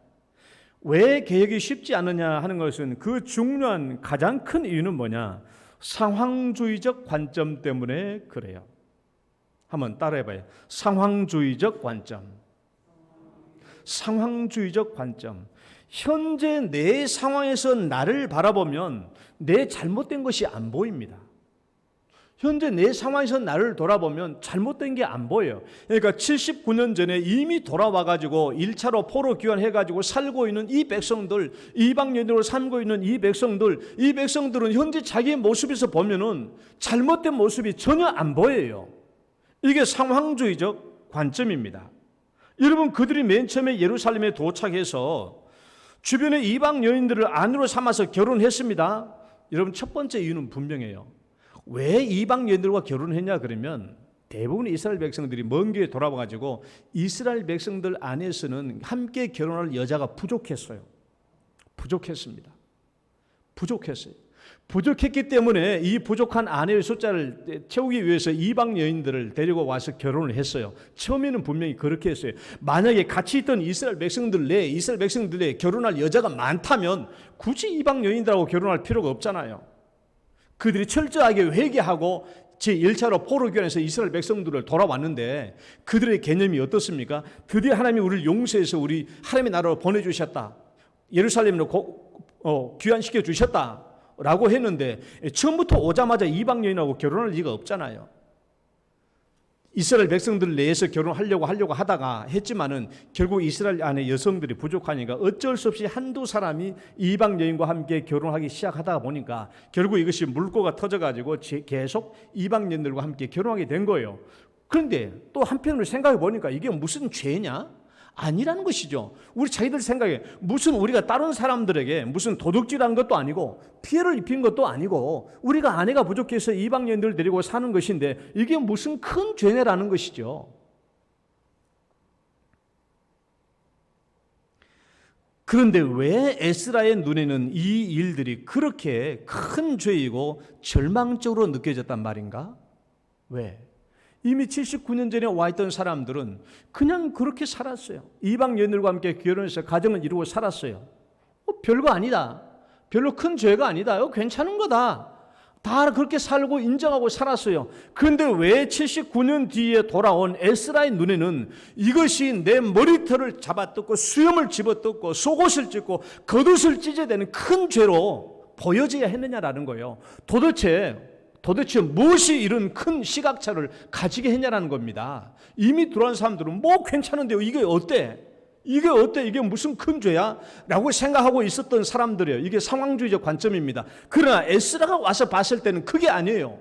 왜 개혁이 쉽지 않느냐 하는 것은 그 중요한 가장 큰 이유는 뭐냐? 상황주의적 관점 때문에 그래요. 한번 따라해봐요. 상황주의적 관점. 상황주의적 관점. 현재 내 상황에서 나를 바라보면 내 잘못된 것이 안 보입니다. 현재 내 상황에서 나를 돌아보면 잘못된 게 안 보여요. 그러니까 79년 전에 이미 돌아와가지고 1차로 포로 귀환해가지고 살고 있는 이 백성들, 이방인으로 살고 있는 이 백성들은 현재 자기의 모습에서 보면은 잘못된 모습이 전혀 안 보여요. 이게 상황주의적 관점입니다. 여러분, 그들이 맨 처음에 예루살렘에 도착해서 주변의 이방 여인들을 아내로 삼아서 결혼했습니다. 여러분, 첫 번째 이유는 분명해요. 왜 이방 여인들과 결혼했냐 그러면 대부분의 이스라엘 백성들이 먼 길에 돌아와가지고 이스라엘 백성들 안에서는 함께 결혼할 여자가 부족했어요. 부족했습니다. 부족했어요. 부족했기 때문에 이 부족한 아내의 숫자를 채우기 위해서 이방 여인들을 데리고 와서 결혼을 했어요. 처음에는 분명히 그렇게 했어요. 만약에 같이 있던 이스라엘 백성들 내에 결혼할 여자가 많다면 굳이 이방 여인들하고 결혼할 필요가 없잖아요. 그들이 철저하게 회개하고 제1차로 포로 귀환해서 이스라엘 백성들을 돌아왔는데 그들의 개념이 어떻습니까? 드디어 하나님이 우리를 용서해서 우리 하나님의 나라로 보내주셨다. 예루살렘으로 귀환시켜 주셨다. 라고 했는데 처음부터 오자마자 이방 여인하고 결혼할 리가 없잖아요. 이스라엘 백성들 내에서 결혼하려고 하다가 했지만은 결국 이스라엘 안에 여성들이 부족하니까 어쩔 수 없이 한두 사람이 이방 여인과 함께 결혼하기 시작하다 보니까 결국 이것이 물꼬가 터져가지고 계속 이방 여인들과 함께 결혼하게 된 거예요. 그런데 또 한편으로 생각해 보니까 이게 무슨 죄냐? 아니라는 것이죠. 우리 자기들 생각에 무슨 우리가 다른 사람들에게 무슨 도둑질한 것도 아니고 피해를 입힌 것도 아니고 우리가 아내가 부족해서 이방 여인들을 데리고 사는 것인데 이게 무슨 큰 죄냐라는 것이죠. 그런데 왜 에스라의 눈에는 이 일들이 그렇게 큰 죄이고 절망적으로 느껴졌단 말인가? 왜? 이미 79년 전에 와 있던 사람들은 그냥 그렇게 살았어요. 이방 여인들과 함께 결혼해서 가정을 이루고 살았어요. 별거 아니다. 별로 큰 죄가 아니다. 괜찮은 거다. 다 그렇게 살고 인정하고 살았어요. 그런데 왜 79년 뒤에 돌아온 에스라의 눈에는 이것이 내 머리털을 잡아뜯고 수염을 집어뜯고 속옷을 찢고 겉옷을 찢어야 되는 큰 죄로 보여져야 했느냐라는 거예요. 도대체 무엇이 이런 큰 시각차를 가지게 했냐라는 겁니다. 이미 들어온 사람들은 뭐 괜찮은데요. 이게 어때? 이게 무슨 큰 죄야? 라고 생각하고 있었던 사람들이에요. 이게 상황주의적 관점입니다. 그러나 에스라가 와서 봤을 때는 그게 아니에요.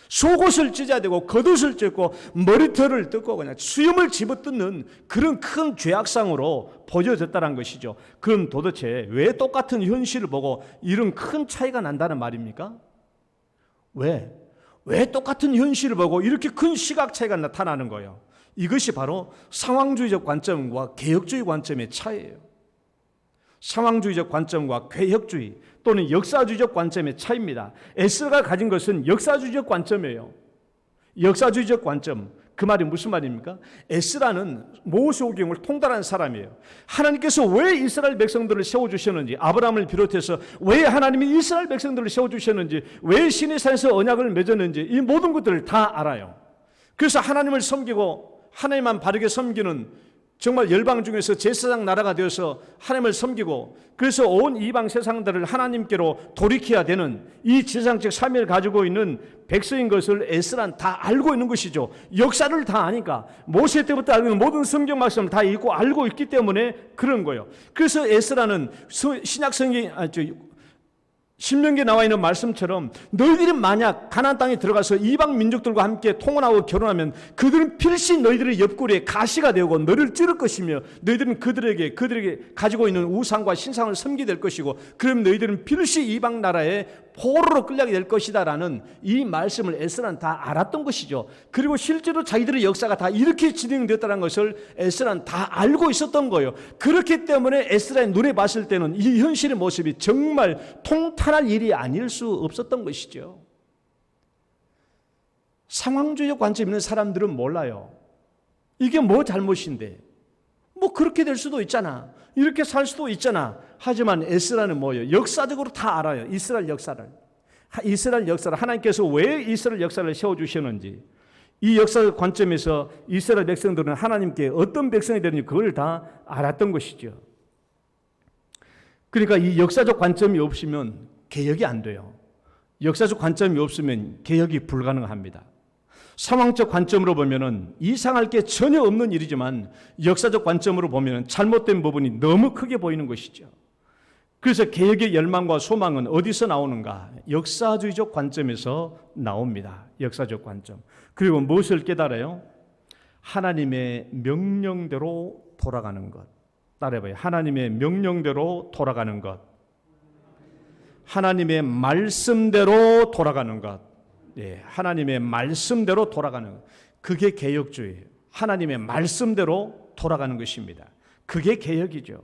속옷을 찢어야 되고 겉옷을 찢고 머리털을 뜯고 그냥 수염을 집어뜯는 그런 큰 죄악상으로 보여졌다는 것이죠. 그럼 도대체 왜 똑같은 현실을 보고 이런 큰 차이가 난다는 말입니까? 왜 똑같은 현실을 보고 이렇게 큰 시각 차이가 나타나는 거예요? 이것이 바로 상황주의적 관점과 개혁주의 관점의 차이예요. 상황주의적 관점과 개혁주의 또는 역사주의적 관점의 차이입니다. 에스라가 가진 것은 역사주의적 관점이에요. 역사주의적 관점. 그 말이 무슨 말입니까? 에스라는 모세오경을 통달한 사람이에요. 하나님께서 왜 이스라엘 백성들을 세워주셨는지, 아브라함을 비롯해서 왜 하나님이 이스라엘 백성들을 세워주셨는지, 왜 시내산에서 언약을 맺었는지 이 모든 것들을 다 알아요. 그래서 하나님을 섬기고 하나님만 바르게 섬기는 정말 열방 중에서 제사장 나라가 되어서 하나님을 섬기고 그래서 온 이방 세상들을 하나님께로 돌이켜야 되는 이 제사장적 사명을 가지고 있는 백성인 것을 에스라는 다 알고 있는 것이죠. 역사를 다 아니까 모세 때부터 알고 있는 모든 성경 말씀을 다 읽고 알고 있기 때문에 그런 거예요. 그래서 에스라는 신약 성경 신명기에 나와 있는 말씀처럼 너희들이 만약 가나안 땅에 들어가서 이방 민족들과 함께 통혼하고 결혼하면 그들은 필시 너희들의 옆구리에 가시가 되고 너를 찌를 것이며 너희들은 그들에게 가지고 있는 우상과 신상을 섬기게 될 것이고 그럼 너희들은 필시 이방 나라에 포로로 끌려가게 될 것이다 라는 이 말씀을 에스라는 다 알았던 것이죠. 그리고 실제로 자기들의 역사가 다 이렇게 진행되었다는 것을 에스라는 다 알고 있었던 거예요. 그렇기 때문에 에스라의 눈에 봤을 때는 이 현실의 모습이 정말 통탄할 일이 아닐 수 없었던 것이죠. 상황주의적 관점 있는 사람들은 몰라요. 이게 뭐 잘못인데 뭐 그렇게 될 수도 있잖아, 이렇게 살 수도 있잖아. 하지만 에스라는 뭐예요? 역사적으로 다 알아요. 이스라엘 역사를 하나님께서 왜 이스라엘 역사를 세워주셨는지, 이 역사적 관점에서 이스라엘 백성들은 하나님께 어떤 백성이 되는지 그걸 다 알았던 것이죠. 그러니까 이 역사적 관점이 없으면 개혁이 안 돼요. 역사적 관점이 없으면 개혁이 불가능합니다. 상황적 관점으로 보면은 이상할 게 전혀 없는 일이지만 역사적 관점으로 보면은 잘못된 부분이 너무 크게 보이는 것이죠. 그래서 개혁의 열망과 소망은 어디서 나오는가? 역사주의적 관점에서 나옵니다. 역사적 관점. 그리고 무엇을 깨달아요? 하나님의 명령대로 돌아가는 것. 따라해봐요. 하나님의 명령대로 돌아가는 것. 하나님의 말씀대로 돌아가는 것. 예, 하나님의 말씀대로 돌아가는 것. 그게 개혁주의예요. 하나님의 말씀대로 돌아가는 것입니다. 그게 개혁이죠.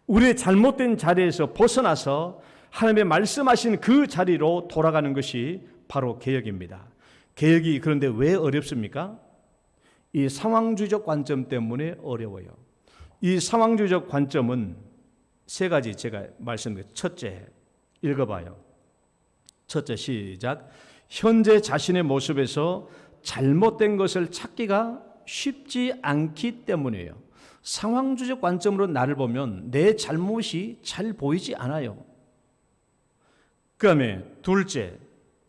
우리의 잘못된 자리에서 벗어나서 하나님의 말씀하신 그 자리로 돌아가는 것이 바로 개혁입니다. 개혁이 그런데 왜 어렵습니까? 이 상황주의적 관점 때문에 어려워요. 이 상황주의적 관점은 세 가지 제가 말씀드렸어요. 첫째, 읽어봐요. 첫째, 시작. 현재 자신의 모습에서 잘못된 것을 찾기가 쉽지 않기 때문이에요. 상황주의적 관점으로 나를 보면 내 잘못이 잘 보이지 않아요. 그 다음에 둘째,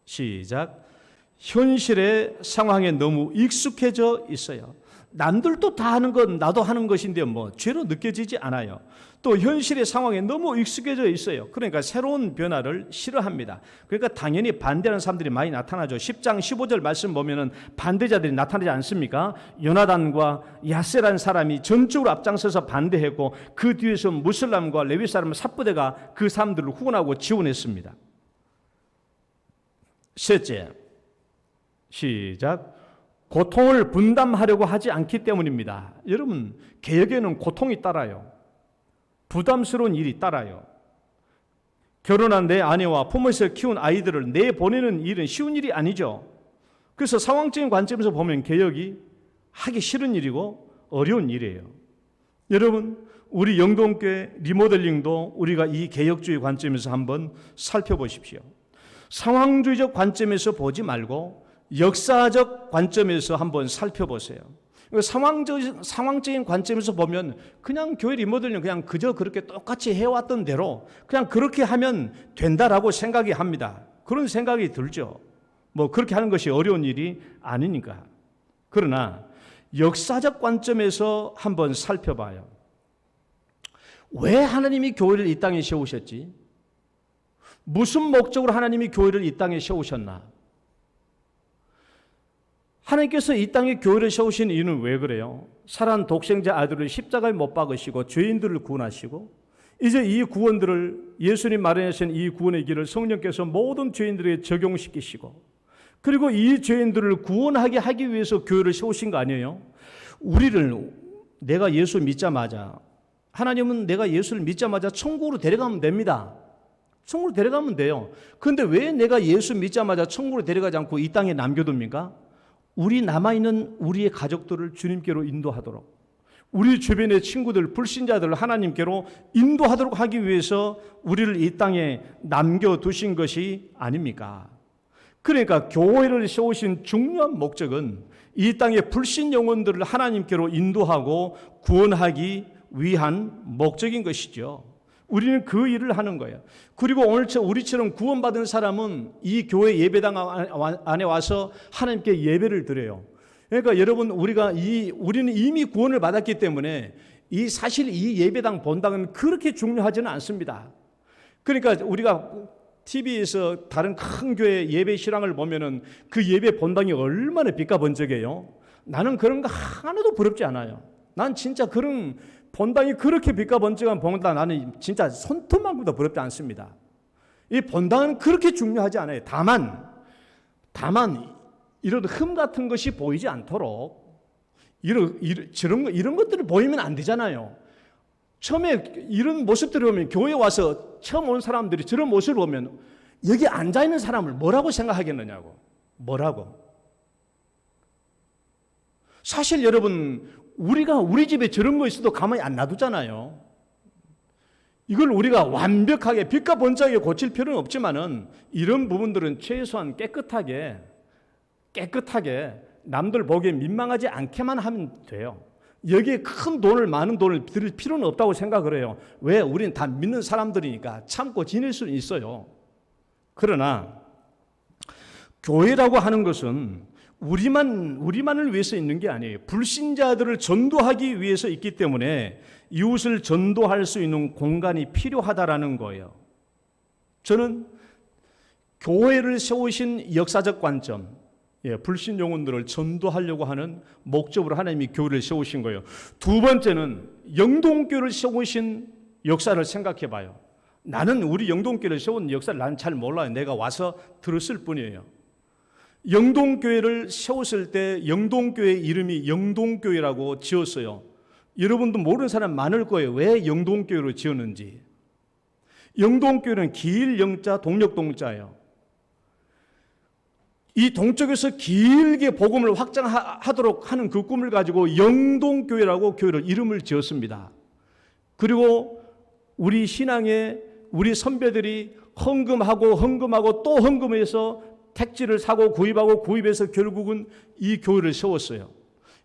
시작. 현실의 상황에 너무 익숙해져 있어요. 남들도 다 하는 건 나도 하는 것인데 뭐 죄로 느껴지지 않아요. 또 현실의 상황에 너무 익숙해져 있어요. 그러니까 새로운 변화를 싫어합니다. 그러니까 당연히 반대하는 사람들이 많이 나타나죠. 10장 15절 말씀 보면은 반대자들이 나타나지 않습니까? 요나단과 야세라는 사람이 전적으로 앞장서서 반대했고 그 뒤에서 무슬람과 레위 사람 삽부대가 그 사람들을 후원하고 지원했습니다. 셋째, 시작. 고통을 분담하려고 하지 않기 때문입니다. 여러분, 개혁에는 고통이 따라요. 부담스러운 일이 따라요. 결혼한 내 아내와 품에서 키운 아이들을 내보내는 일은 쉬운 일이 아니죠. 그래서 상황적인 관점에서 보면 개혁이 하기 싫은 일이고 어려운 일이에요. 여러분, 우리 영동교회 리모델링도 우리가 이 개혁주의 관점에서 한번 살펴보십시오. 상황주의적 관점에서 보지 말고 역사적 관점에서 한번 살펴보세요. 상황적인 관점에서 보면 그냥 교회 리모델링 그냥 그저 그렇게 똑같이 해왔던 대로 그냥 그렇게 하면 된다라고 생각이 합니다. 그런 생각이 들죠. 뭐 그렇게 하는 것이 어려운 일이 아니니까. 그러나 역사적 관점에서 한번 살펴봐요. 왜 하나님이 교회를 이 땅에 세우셨지? 무슨 목적으로 하나님이 교회를 이 땅에 세우셨나? 하나님께서 이 땅에 교회를 세우신 이유는 왜 그래요? 살아난 독생자 아들을 십자가에 못 박으시고 죄인들을 구원하시고 이제 이 구원들을 예수님 마련하신 이 구원의 길을 성령께서 모든 죄인들에게 적용시키시고 그리고 이 죄인들을 구원하게 하기 위해서 교회를 세우신 거 아니에요? 우리를 내가 예수 믿자마자 하나님은 내가 예수를 믿자마자 천국으로 데려가면 됩니다. 천국으로 데려가면 돼요. 그런데 왜 내가 예수 믿자마자 천국으로 데려가지 않고 이 땅에 남겨둡니까? 우리 남아있는 우리의 가족들을 주님께로 인도하도록, 우리 주변의 친구들, 불신자들을 하나님께로 인도하도록 하기 위해서 우리를 이 땅에 남겨두신 것이 아닙니까? 그러니까 교회를 세우신 중요한 목적은 이 땅의 불신 영혼들을 하나님께로 인도하고 구원하기 위한 목적인 것이죠. 우리는 그 일을 하는 거예요. 그리고 오늘 우리처럼 구원받은 사람은 이 교회 예배당 안에 와서 하나님께 예배를 드려요. 그러니까 여러분, 우리는 이미 구원을 받았기 때문에 사실 이 예배당 본당은 그렇게 중요하지는 않습니다. 그러니까 우리가 TV에서 다른 큰 교회 예배 실황을 보면은 그 예배 본당이 얼마나 빛과 번쩍해요. 나는 그런 거 하나도 부럽지 않아요. 난 진짜 그런 본당이 그렇게 빛과 번쩍한 본당, 나는 진짜 손톱만큼도 부럽지 않습니다. 이 본당은 그렇게 중요하지 않아요. 다만 이런 흠 같은 것이 보이지 않도록 이런 것들이 보이면 안 되잖아요. 처음에 이런 모습들을 보면, 교회에 와서 처음 온 사람들이 저런 모습을 보면 여기 앉아있는 사람을 뭐라고 생각하겠느냐고. 뭐라고. 사실 여러분, 우리 집에 저런 거 있어도 가만히 안 놔두잖아요. 이걸 우리가 완벽하게 빛과 번쩍하게 고칠 필요는 없지만은 이런 부분들은 최소한 깨끗하게 남들 보기에 민망하지 않게만 하면 돼요. 여기에 많은 돈을 들일 필요는 없다고 생각을 해요. 왜? 우리는 다 믿는 사람들이니까 참고 지낼 수는 있어요. 그러나 교회라고 하는 것은 우리만을 위해서 있는 게 아니에요. 불신자들을 전도하기 위해서 있기 때문에 이웃을 전도할 수 있는 공간이 필요하다라는 거예요. 저는 교회를 세우신 역사적 관점, 불신 영혼들을 전도하려고 하는 목적으로 하나님이 교회를 세우신 거예요. 두 번째는 영동교회를 세우신 역사를 생각해 봐요. 나는 우리 영동교회를 세운 역사를 나는 잘 몰라요. 내가 와서 들었을 뿐이에요. 영동교회를 세웠을 때 영동교회 이름이 영동교회라고 지었어요. 여러분도 모르는 사람 많을 거예요. 왜 영동교회로 지었는지. 영동교회는 길 영자 동력동자예요. 이 동쪽에서 길게 복음을 확장하도록 하는 그 꿈을 가지고 영동교회라고 교회를 이름을 지었습니다. 그리고 우리 신앙에 우리 선배들이 헌금하고 또 헌금해서 택지를 사고 구입해서 결국은 이 교회를 세웠어요.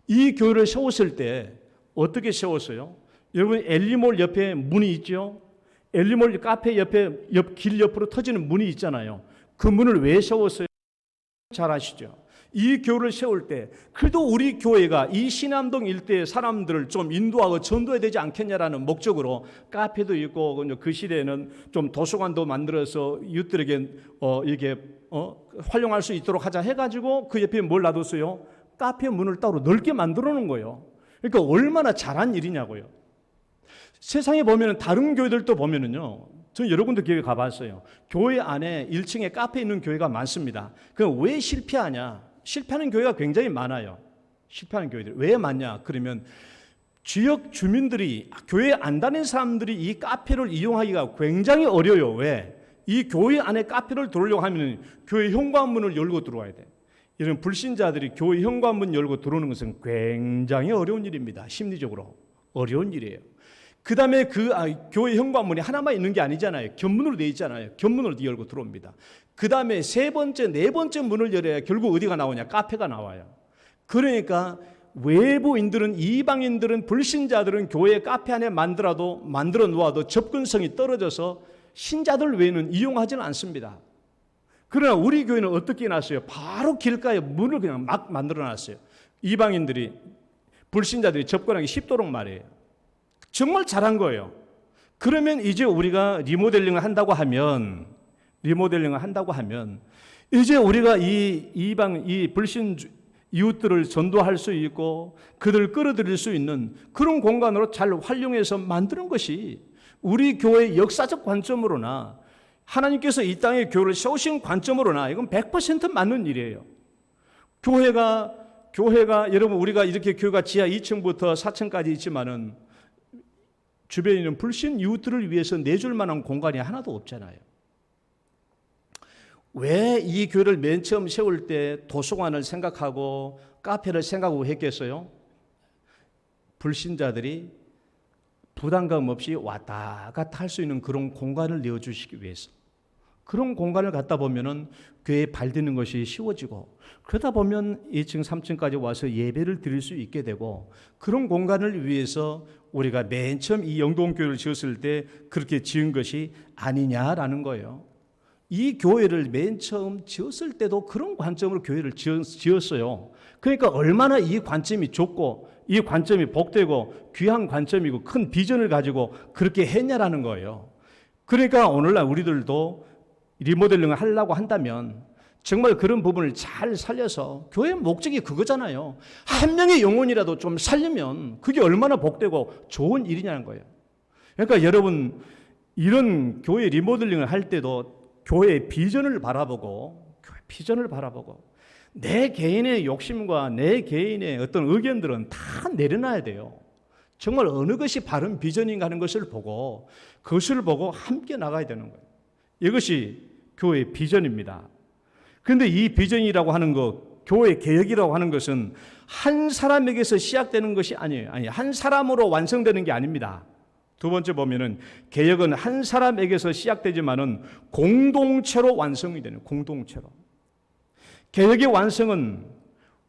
이 교회를 세웠을 때 어떻게 세웠어요? 여러분, 엘리몰 옆에 문이 있죠? 엘리몰 카페 옆에 길 옆으로 터지는 문이 있잖아요. 그 문을 왜 세웠어요? 잘 아시죠? 이 교회를 세울 때 그래도 우리 교회가 이 신암동 일대의 사람들을 좀 인도하고 전도해야 되지 않겠냐라는 목적으로 카페도 있고, 그 시대에는 좀 도서관도 만들어서 이웃들에게 활용할 수 있도록 하자 해가지고 그 옆에 뭘 놔뒀어요? 카페 문을 따로 넓게 만들어 놓은 거예요. 그러니까 얼마나 잘한 일이냐고요. 세상에 보면 다른 교회들도 보면은요, 저 여러분도 교회 가봤어요. 교회 안에 1층에 카페 있는 교회가 많습니다. 그럼 왜 실패하냐? 실패하는 교회가 굉장히 많아요. 실패하는 교회들 왜 많냐? 그러면 지역 주민들이, 교회 안 다니는 사람들이 이 카페를 이용하기가 굉장히 어려워요. 왜? 이 교회 안에 카페를 들어오려고 하면 교회 현관문을 열고 들어와야 돼. 이런 불신자들이 교회 현관문 열고 들어오는 것은 굉장히 어려운 일입니다. 심리적으로 어려운 일이에요. 그 다음에 교회 현관문이 하나만 있는 게 아니잖아요. 겹문으로 되어 있잖아요. 겹문으로 열고 들어옵니다. 그 다음에 세 번째, 네 번째 문을 열어야 결국 어디가 나오냐? 카페가 나와요. 그러니까 외부인들은, 이방인들은, 불신자들은 교회 카페 안에 만들어 놓아도 접근성이 떨어져서 신자들 외에는 이용하지는 않습니다. 그러나 우리 교회는 어떻게 해놨어요? 바로 길가에 문을 그냥 막 만들어 놨어요. 이방인들이, 불신자들이 접근하기 쉽도록 말이에요. 정말 잘한 거예요. 그러면 이제 우리가 리모델링을 한다고 하면 이제 우리가 이 불신 이웃들을 전도할 수 있고 그들을 끌어들일 수 있는 그런 공간으로 잘 활용해서 만드는 것이 우리 교회의 역사적 관점으로나 하나님께서 이 땅에 교회를 세우신 관점으로나 이건 100% 맞는 일이에요. 교회가 교회가 여러분 우리가 이렇게 교회가 지하 2층부터 4층까지 있지만은 주변에 있는 불신 이웃들을 위해서 내줄 만한 공간이 하나도 없잖아요. 왜 이 교회를 맨 처음 세울 때 도서관을 생각하고 카페를 생각하고 했겠어요? 불신자들이 부담감 없이 왔다 갔다 할 수 있는 그런 공간을 내어주시기 위해서. 그런 공간을 갖다 보면은 교회에 발디는 것이 쉬워지고, 그러다 보면 2층, 3층까지 와서 예배를 드릴 수 있게 되고, 그런 공간을 위해서 우리가 맨 처음 이 영동교회를 지었을 때 그렇게 지은 것이 아니냐라는 거예요. 이 교회를 맨 처음 지었을 때도 그런 관점으로 교회를 지었어요. 그러니까 얼마나 이 관점이 좋고 이 관점이 복되고 귀한 관점이고 큰 비전을 가지고 그렇게 했냐라는 거예요. 그러니까 오늘날 우리들도 리모델링을 하려고 한다면 정말 그런 부분을 잘 살려서, 교회의 목적이 그거잖아요. 한 명의 영혼이라도 좀 살리면 그게 얼마나 복되고 좋은 일이냐는 거예요. 그러니까 여러분, 이런 교회 리모델링을 할 때도 교회의 비전을 바라보고 내 개인의 욕심과 내 개인의 어떤 의견들은 다 내려놔야 돼요. 정말 어느 것이 바른 비전인가 하는 것을 보고 그것을 보고 함께 나가야 되는 거예요. 이것이 교회의 비전입니다. 그런데 이 비전이라고 하는 것, 교회 개혁이라고 하는 것은 한 사람에게서 시작되는 것이 아니에요. 한 사람으로 완성되는 게 아닙니다. 두 번째 보면은 개혁은 한 사람에게서 시작되지만은 공동체로 완성이 되는, 공동체로. 개혁의 완성은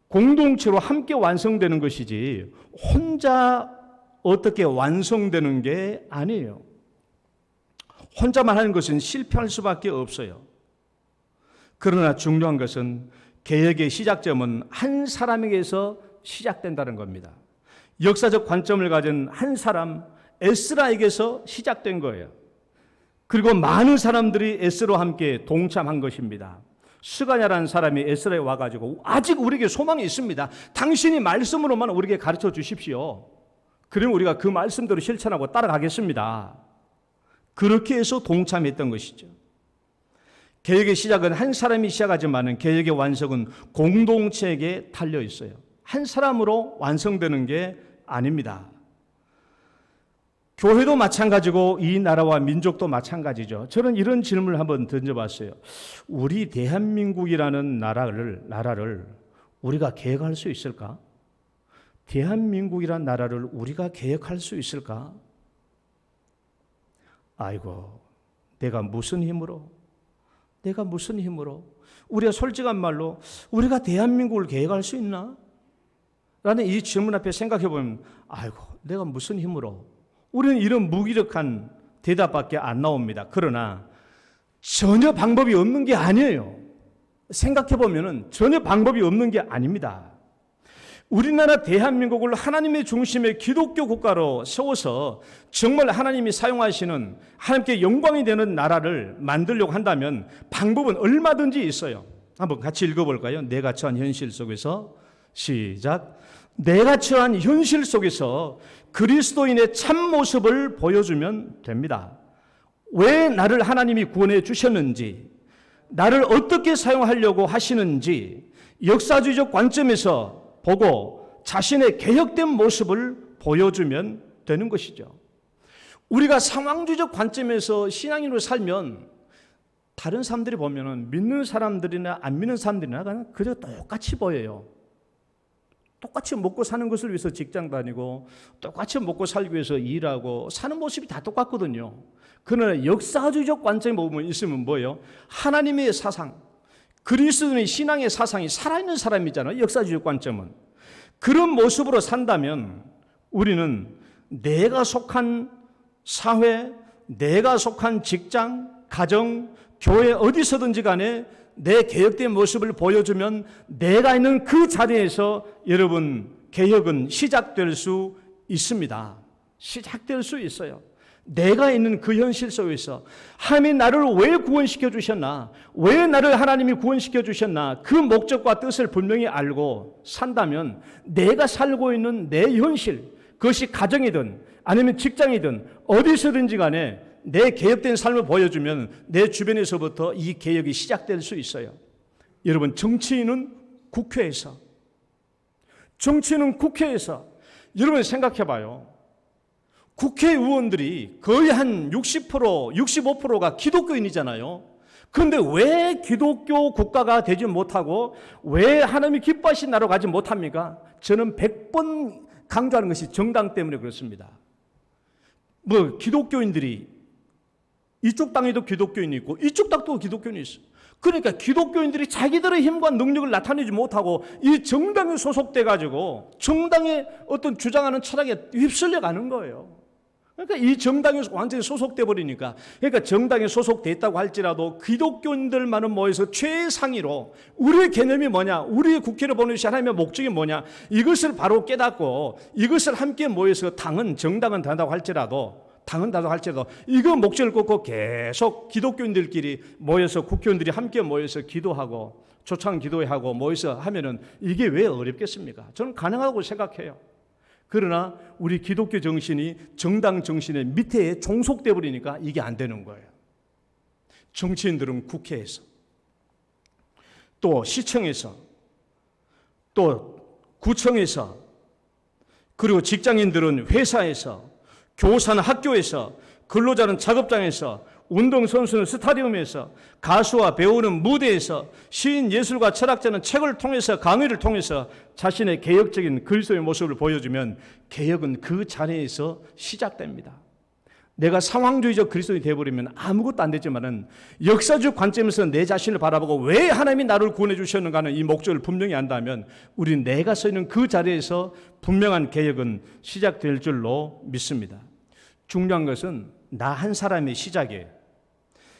공동체로 함께 완성되는 것이지 혼자 어떻게 완성되는 게 아니에요. 혼자만 하는 것은 실패할 수밖에 없어요. 그러나 중요한 것은 개혁의 시작점은 한 사람에게서 시작된다는 겁니다. 역사적 관점을 가진 한 사람, 에스라에게서 시작된 거예요. 그리고 많은 사람들이 에스라와 함께 동참한 것입니다. 스가냐라는 사람이 에스라에 와가지고 아직 우리에게 소망이 있습니다. 당신이 말씀으로만 우리에게 가르쳐 주십시오. 그러면 우리가 그 말씀대로 실천하고 따라가겠습니다. 그렇게 해서 동참했던 것이죠. 개혁의 시작은 한 사람이 시작하지만 개혁의 완성은 공동체에게 달려 있어요. 한 사람으로 완성되는 게 아닙니다. 교회도 마찬가지고 이 나라와 민족도 마찬가지죠. 저는 이런 질문을 한번 던져봤어요. 우리 대한민국이라는 나라를 우리가 개혁할 수 있을까? 대한민국이라는 나라를 우리가 개혁할 수 있을까? 아이고, 내가 무슨 힘으로? 우리가 솔직한 말로 우리가 대한민국을 개혁할 수 있나? 라는 이 질문 앞에 생각해 보면, 아이고, 내가 무슨 힘으로? 우리는 이런 무기력한 대답밖에 안 나옵니다. 그러나 전혀 방법이 없는 게 아니에요. 생각해 보면은 전혀 방법이 없는 게 아닙니다. 우리나라 대한민국을 하나님의 중심의 기독교 국가로 세워서 정말 하나님이 사용하시는, 하나님께 영광이 되는 나라를 만들려고 한다면 방법은 얼마든지 있어요. 한번 같이 읽어볼까요? 내가 처한 현실 속에서. 시작. 내가 처한 현실 속에서 그리스도인의 참모습을 보여주면 됩니다. 왜 나를 하나님이 구원해 주셨는지, 나를 어떻게 사용하려고 하시는지 역사주의적 관점에서 보고 자신의 개혁된 모습을 보여주면 되는 것이죠. 우리가 상황주의적 관점에서 신앙인으로 살면 다른 사람들이 보면은 믿는 사람들이나 안 믿는 사람들이나 그저 똑같이 보여요. 똑같이 먹고 사는 것을 위해서 직장 다니고 똑같이 먹고 살기 위해서 일하고 사는 모습이 다 똑같거든요. 그러나 역사주의적 관점에 보면 있으면 뭐예요? 하나님의 사상, 그리스도인의 신앙의 사상이 살아있는 사람이잖아요. 역사주의적 관점은. 그런 모습으로 산다면 우리는 내가 속한 사회, 내가 속한 직장, 가정, 교회 어디서든지 간에 내 개혁된 모습을 보여주면 내가 있는 그 자리에서 여러분 개혁은 시작될 수 있습니다. 시작될 수 있어요. 내가 있는 그 현실 속에서 하나님이 나를 왜 구원시켜 주셨나, 왜 나를 하나님이 구원시켜 주셨나, 그 목적과 뜻을 분명히 알고 산다면 내가 살고 있는 내 현실, 그것이 가정이든 아니면 직장이든 어디서든지 간에 내 개혁된 삶을 보여주면 내 주변에서부터 이 개혁이 시작될 수 있어요. 여러분, 정치인은 국회에서, 정치는 국회에서. 여러분 생각해 봐요. 국회의원들이 거의 한 60%, 65%가 기독교인이잖아요. 그런데 왜 기독교 국가가 되지 못하고 왜 하나님이 기뻐하신 나라로 가지 못합니까? 저는 100번 강조하는 것이 정당 때문에 그렇습니다. 기독교인들이 이쪽 당에도 기독교인이 있고 이쪽 당도 기독교인이 있어요. 그러니까 기독교인들이 자기들의 힘과 능력을 나타내지 못하고 이 정당에 소속돼 가지고 정당의 어떤 주장하는 철학에 휩쓸려 가는 거예요. 그러니까 이 정당에 완전히 소속돼 버리니까, 그러니까 정당에 소속돼 있다고 할지라도 기독교인들만은 모여서 최상위로 우리의 개념이 뭐냐, 우리의 국회를 보내주신 하나님의 목적이 뭐냐, 이것을 바로 깨닫고 이것을 함께 모여서 정당은 다르다고 할지라도 이거 목적을 꽂고 계속 기독교인들끼리 모여서 국회의원들이 함께 모여서 기도하고 초청 기도하고 모여서 하면은 이게 왜 어렵겠습니까? 저는 가능하다고 생각해요. 그러나 우리 기독교 정신이 정당 정신의 밑에 종속돼 버리니까 이게 안 되는 거예요. 정치인들은 국회에서, 또 시청에서, 또 구청에서, 그리고 직장인들은 회사에서, 교사는 학교에서, 근로자는 작업장에서, 운동선수는 스타디움에서, 가수와 배우는 무대에서, 시인, 예술가, 철학자는 책을 통해서, 강의를 통해서 자신의 개혁적인 그리스도의 모습을 보여주면 개혁은 그 자리에서 시작됩니다. 내가 상황주의적 그리스도인이 되어버리면 아무것도 안 되지만은 역사적 관점에서 내 자신을 바라보고 왜 하나님이 나를 구원해 주셨는가 하는 이 목적을 분명히 안다면 우리는 내가 서 있는 그 자리에서 분명한 개혁은 시작될 줄로 믿습니다. 중요한 것은 나 한 사람의 시작이에요.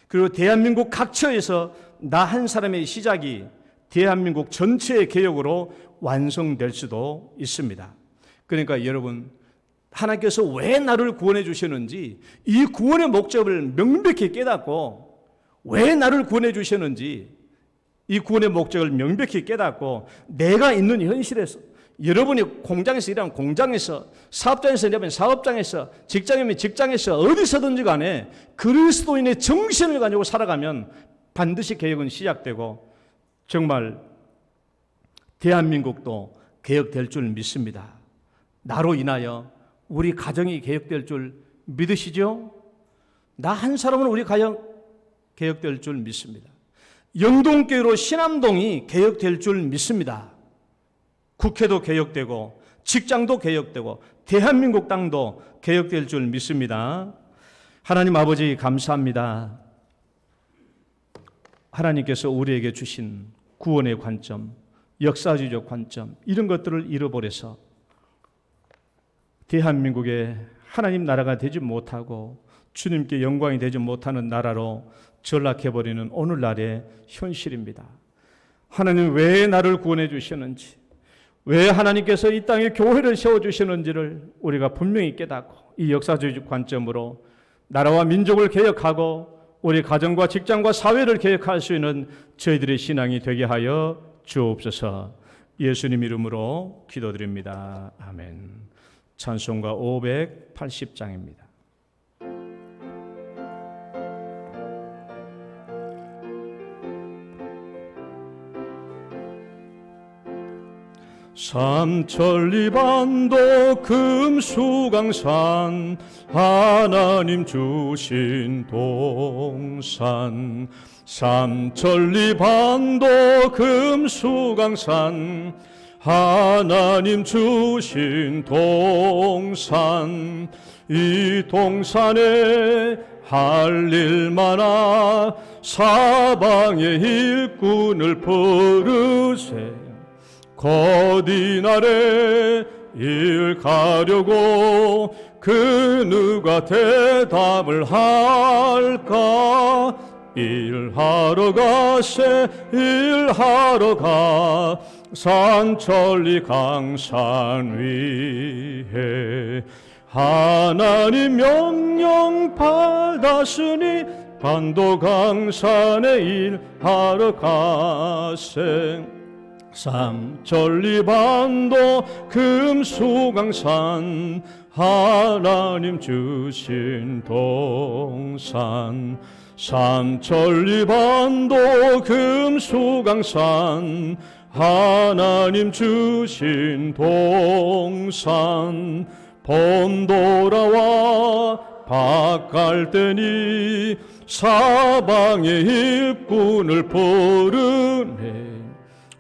그리고 대한민국 각처에서 나 한 사람의 시작이 대한민국 전체의 개혁으로 완성될 수도 있습니다. 그러니까 여러분, 하나님께서 왜 나를 구원해 주셨는지 이 구원의 목적을 명백히 깨닫고, 왜 나를 구원해 주셨는지 이 구원의 목적을 명백히 깨닫고, 내가 있는 현실에서, 여러분이 공장에서 일하면 공장에서, 사업장에서 일하면 사업장에서, 직장이면 직장에서, 어디서든지 간에 그리스도인의 정신을 가지고 살아가면 반드시 개혁은 시작되고 정말 대한민국도 개혁될 줄 믿습니다. 나로 인하여 우리 가정이 개혁될 줄 믿으시죠? 나 한 사람은 우리 가정 개혁될 줄 믿습니다. 영동교회로 신암동이 개혁될 줄 믿습니다. 국회도 개혁되고 직장도 개혁되고 대한민국 땅도 개혁될 줄 믿습니다. 하나님 아버지 감사합니다. 하나님께서 우리에게 주신 구원의 관점, 역사주의적 관점, 이런 것들을 잃어버려서 대한민국의 하나님 나라가 되지 못하고 주님께 영광이 되지 못하는 나라로 전락해버리는 오늘날의 현실입니다. 하나님 왜 나를 구원해 주셨는지, 왜 하나님께서 이 땅에 교회를 세워주시는지를 우리가 분명히 깨닫고 이 역사주의적 관점으로 나라와 민족을 개혁하고 우리 가정과 직장과 사회를 개혁할 수 있는 저희들의 신앙이 되게 하여 주옵소서. 예수님 이름으로 기도드립니다. 아멘. 찬송가 580장입니다. 삼천리반도 금수강산 하나님 주신 동산, 삼천리반도 금수강산 하나님 주신 동산, 이 동산에 할 일 많아 사방의 일꾼을 부르세. 거디 날에 일 가려고 그 누가 대답을 할까? 일하러 가세 일하러 가 산천리 강산 위에 하나님 명령 받았으니 반도 강산에 일하러 가세. 삼천리반도 금수강산 하나님 주신 동산, 삼천리반도 금수강산 하나님 주신 동산 본도라와 박갈대니 사방의 일꾼을 부르네.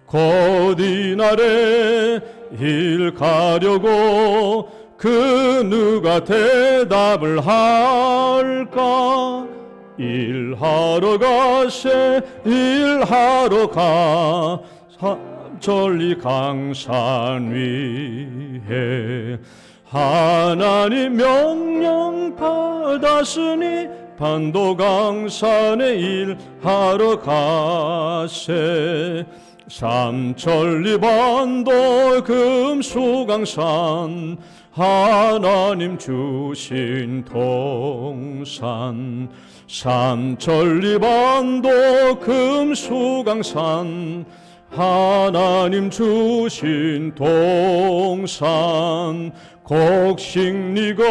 곧 이날에 일 가려고 그 누가 대답을 할까? 일하러 가세 일하러 가 전리 강산 위에 하나님 명령 받았으니 반도 강산에 일하러 가세. 삼천리 반도 금수강산 하나님 주신 동산. 삼천리 반도 금수강산 하나님 주신 동산. 곡식리고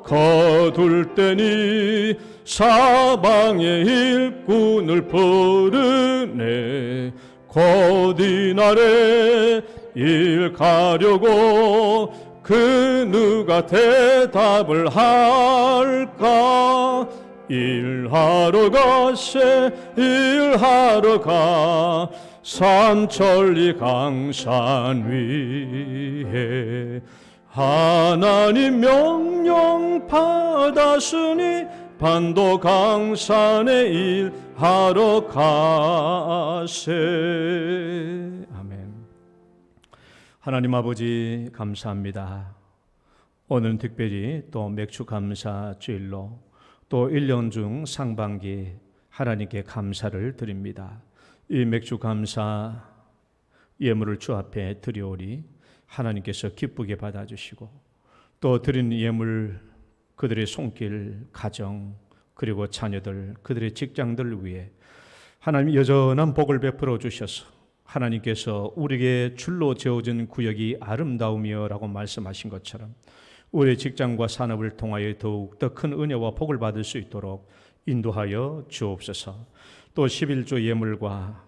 거둘 때니 사방의 일꾼을 부르네. 곧 이날에 일 가려고 그 누가 대답을 할까? 일하러 가세 일하러 가 삼천리 강산 위에 하나님 명령 받았으니 반도 강산에 일하러 가세. 아멘. 하나님 아버지 감사합니다. 오늘은 특별히 또 맥주 감사 주일로 또 1년 중 상반기 하나님께 감사를 드립니다. 이 맥주 감사 예물을 주 앞에 드려오리 하나님께서 기쁘게 받아주시고 또 드린 예물 그들의 손길, 가정 그리고 자녀들 그들의 직장들을 위해 하나님 여전한 복을 베풀어 주셔서 하나님께서 우리에게 줄로 지어진 구역이 아름다우며라고 말씀하신 것처럼 우리의 직장과 산업을 통하여 더욱 더 큰 은혜와 복을 받을 수 있도록 인도하여 주옵소서. 또 11조 예물과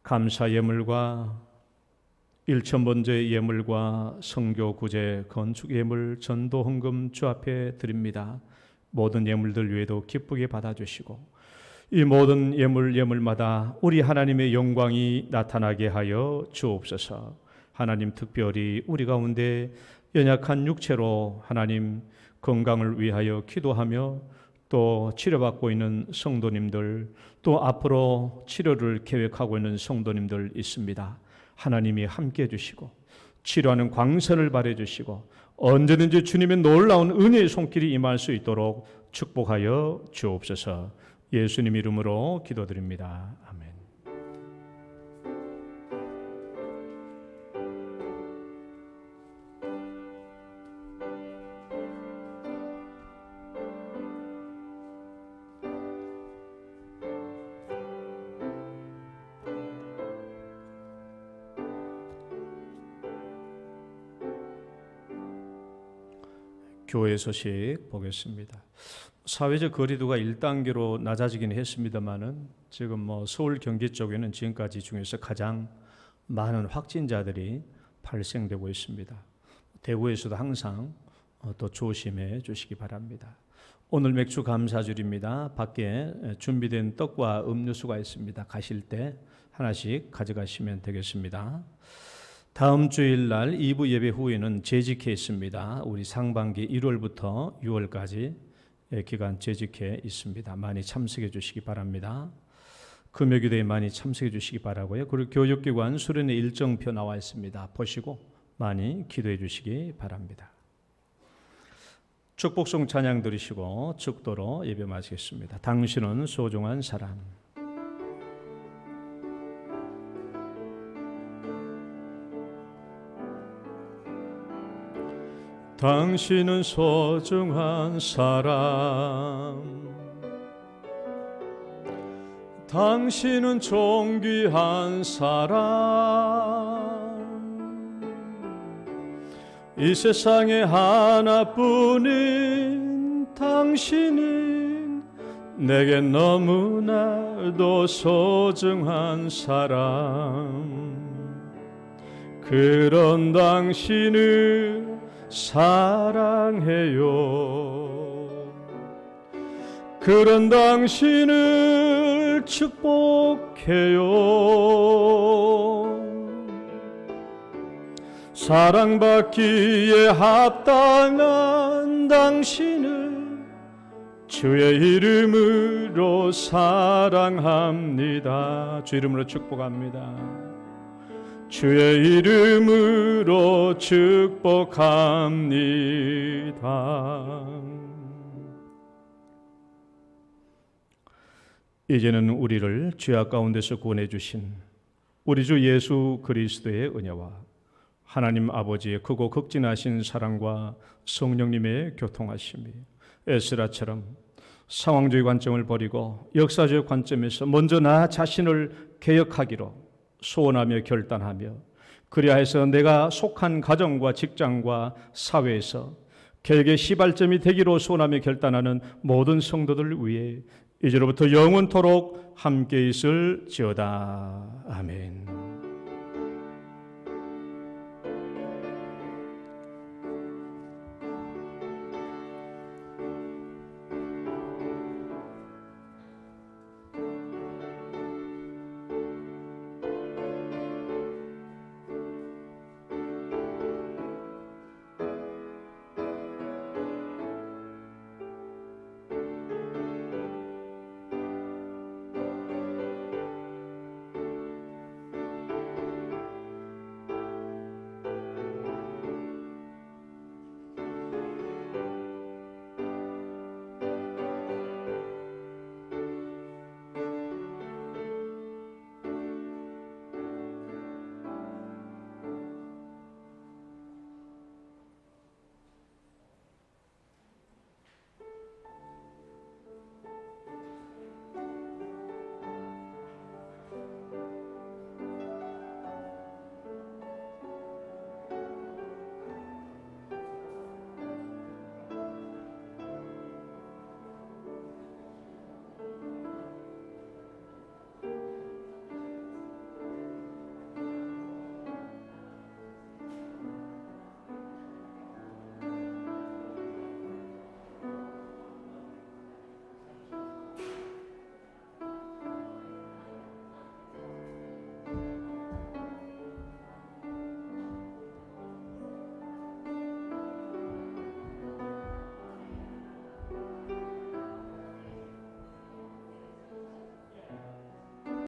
감사 예물과 일천번제 예물과 성교 구제 건축 예물 전도 헌금 주 앞에 드립니다. 모든 예물들 외에도 기쁘게 받아주시고 이 모든 예물마다 우리 하나님의 영광이 나타나게 하여 주옵소서. 하나님 특별히 우리 가운데 연약한 육체로 하나님 건강을 위하여 기도하며 또 치료받고 있는 성도님들 또 앞으로 치료를 계획하고 있는 성도님들 있습니다. 하나님이 함께해 주시고 치료하는 광선을 발해 주시고 언제든지 주님의 놀라운 은혜의 손길이 임할 수 있도록 축복하여 주옵소서. 예수님 이름으로 기도드립니다. 아멘. 교회 소식 보겠습니다. 사회적 거리두기가 1단계로 낮아지긴 했습니다만은 지금 서울 경기 쪽에는 지금까지 중에서 가장 많은 확진자들이 발생되고 있습니다. 대구에서도 항상 또 조심해 주시기 바랍니다. 오늘 맥주 감사주일입니다. 밖에 준비된 떡과 음료수가 있습니다. 가실 때 하나씩 가져가시면 되겠습니다. 다음 주일날 2부 예배 후에는 재직회 있습니다. 우리 상반기 1월부터 6월까지 기간 재직회 있습니다. 많이 참석해 주시기 바랍니다. 금요기도에 많이 참석해 주시기 바라고요. 그리고 교육기관 수련회 일정표 나와 있습니다. 보시고 많이 기도해 주시기 바랍니다. 축복송 찬양 들으시고 축도로 예배 마치겠습니다. 당신은 소중한 사람. 당신은 소중한 사람, 당신은 존귀한 사람, 이 세상에 하나뿐인 당신은 내겐 너무나도 소중한 사람, 그런 당신을 사랑해요. 그런 당신을 축복해요. 사랑받기에 합당한 당신을 주의 이름으로 사랑합니다. 주 이름으로 축복합니다. 주의 이름으로 축복합니다. 이제는 우리를 죄악 가운데서 구원해 주신 우리 주 예수 그리스도의 은혜와 하나님 아버지의 크고 극진하신 사랑과 성령님의 교통하심이 에스라처럼 상황주의 관점을 버리고 역사적 관점에서 먼저 나 자신을 개혁하기로 소원하며 결단하며, 그리하여서 내가 속한 가정과 직장과 사회에서 개혁의 시발점이 되기로 소원하며 결단하는 모든 성도들 위해 이제로부터 영원토록 함께 있을지어다. 아멘.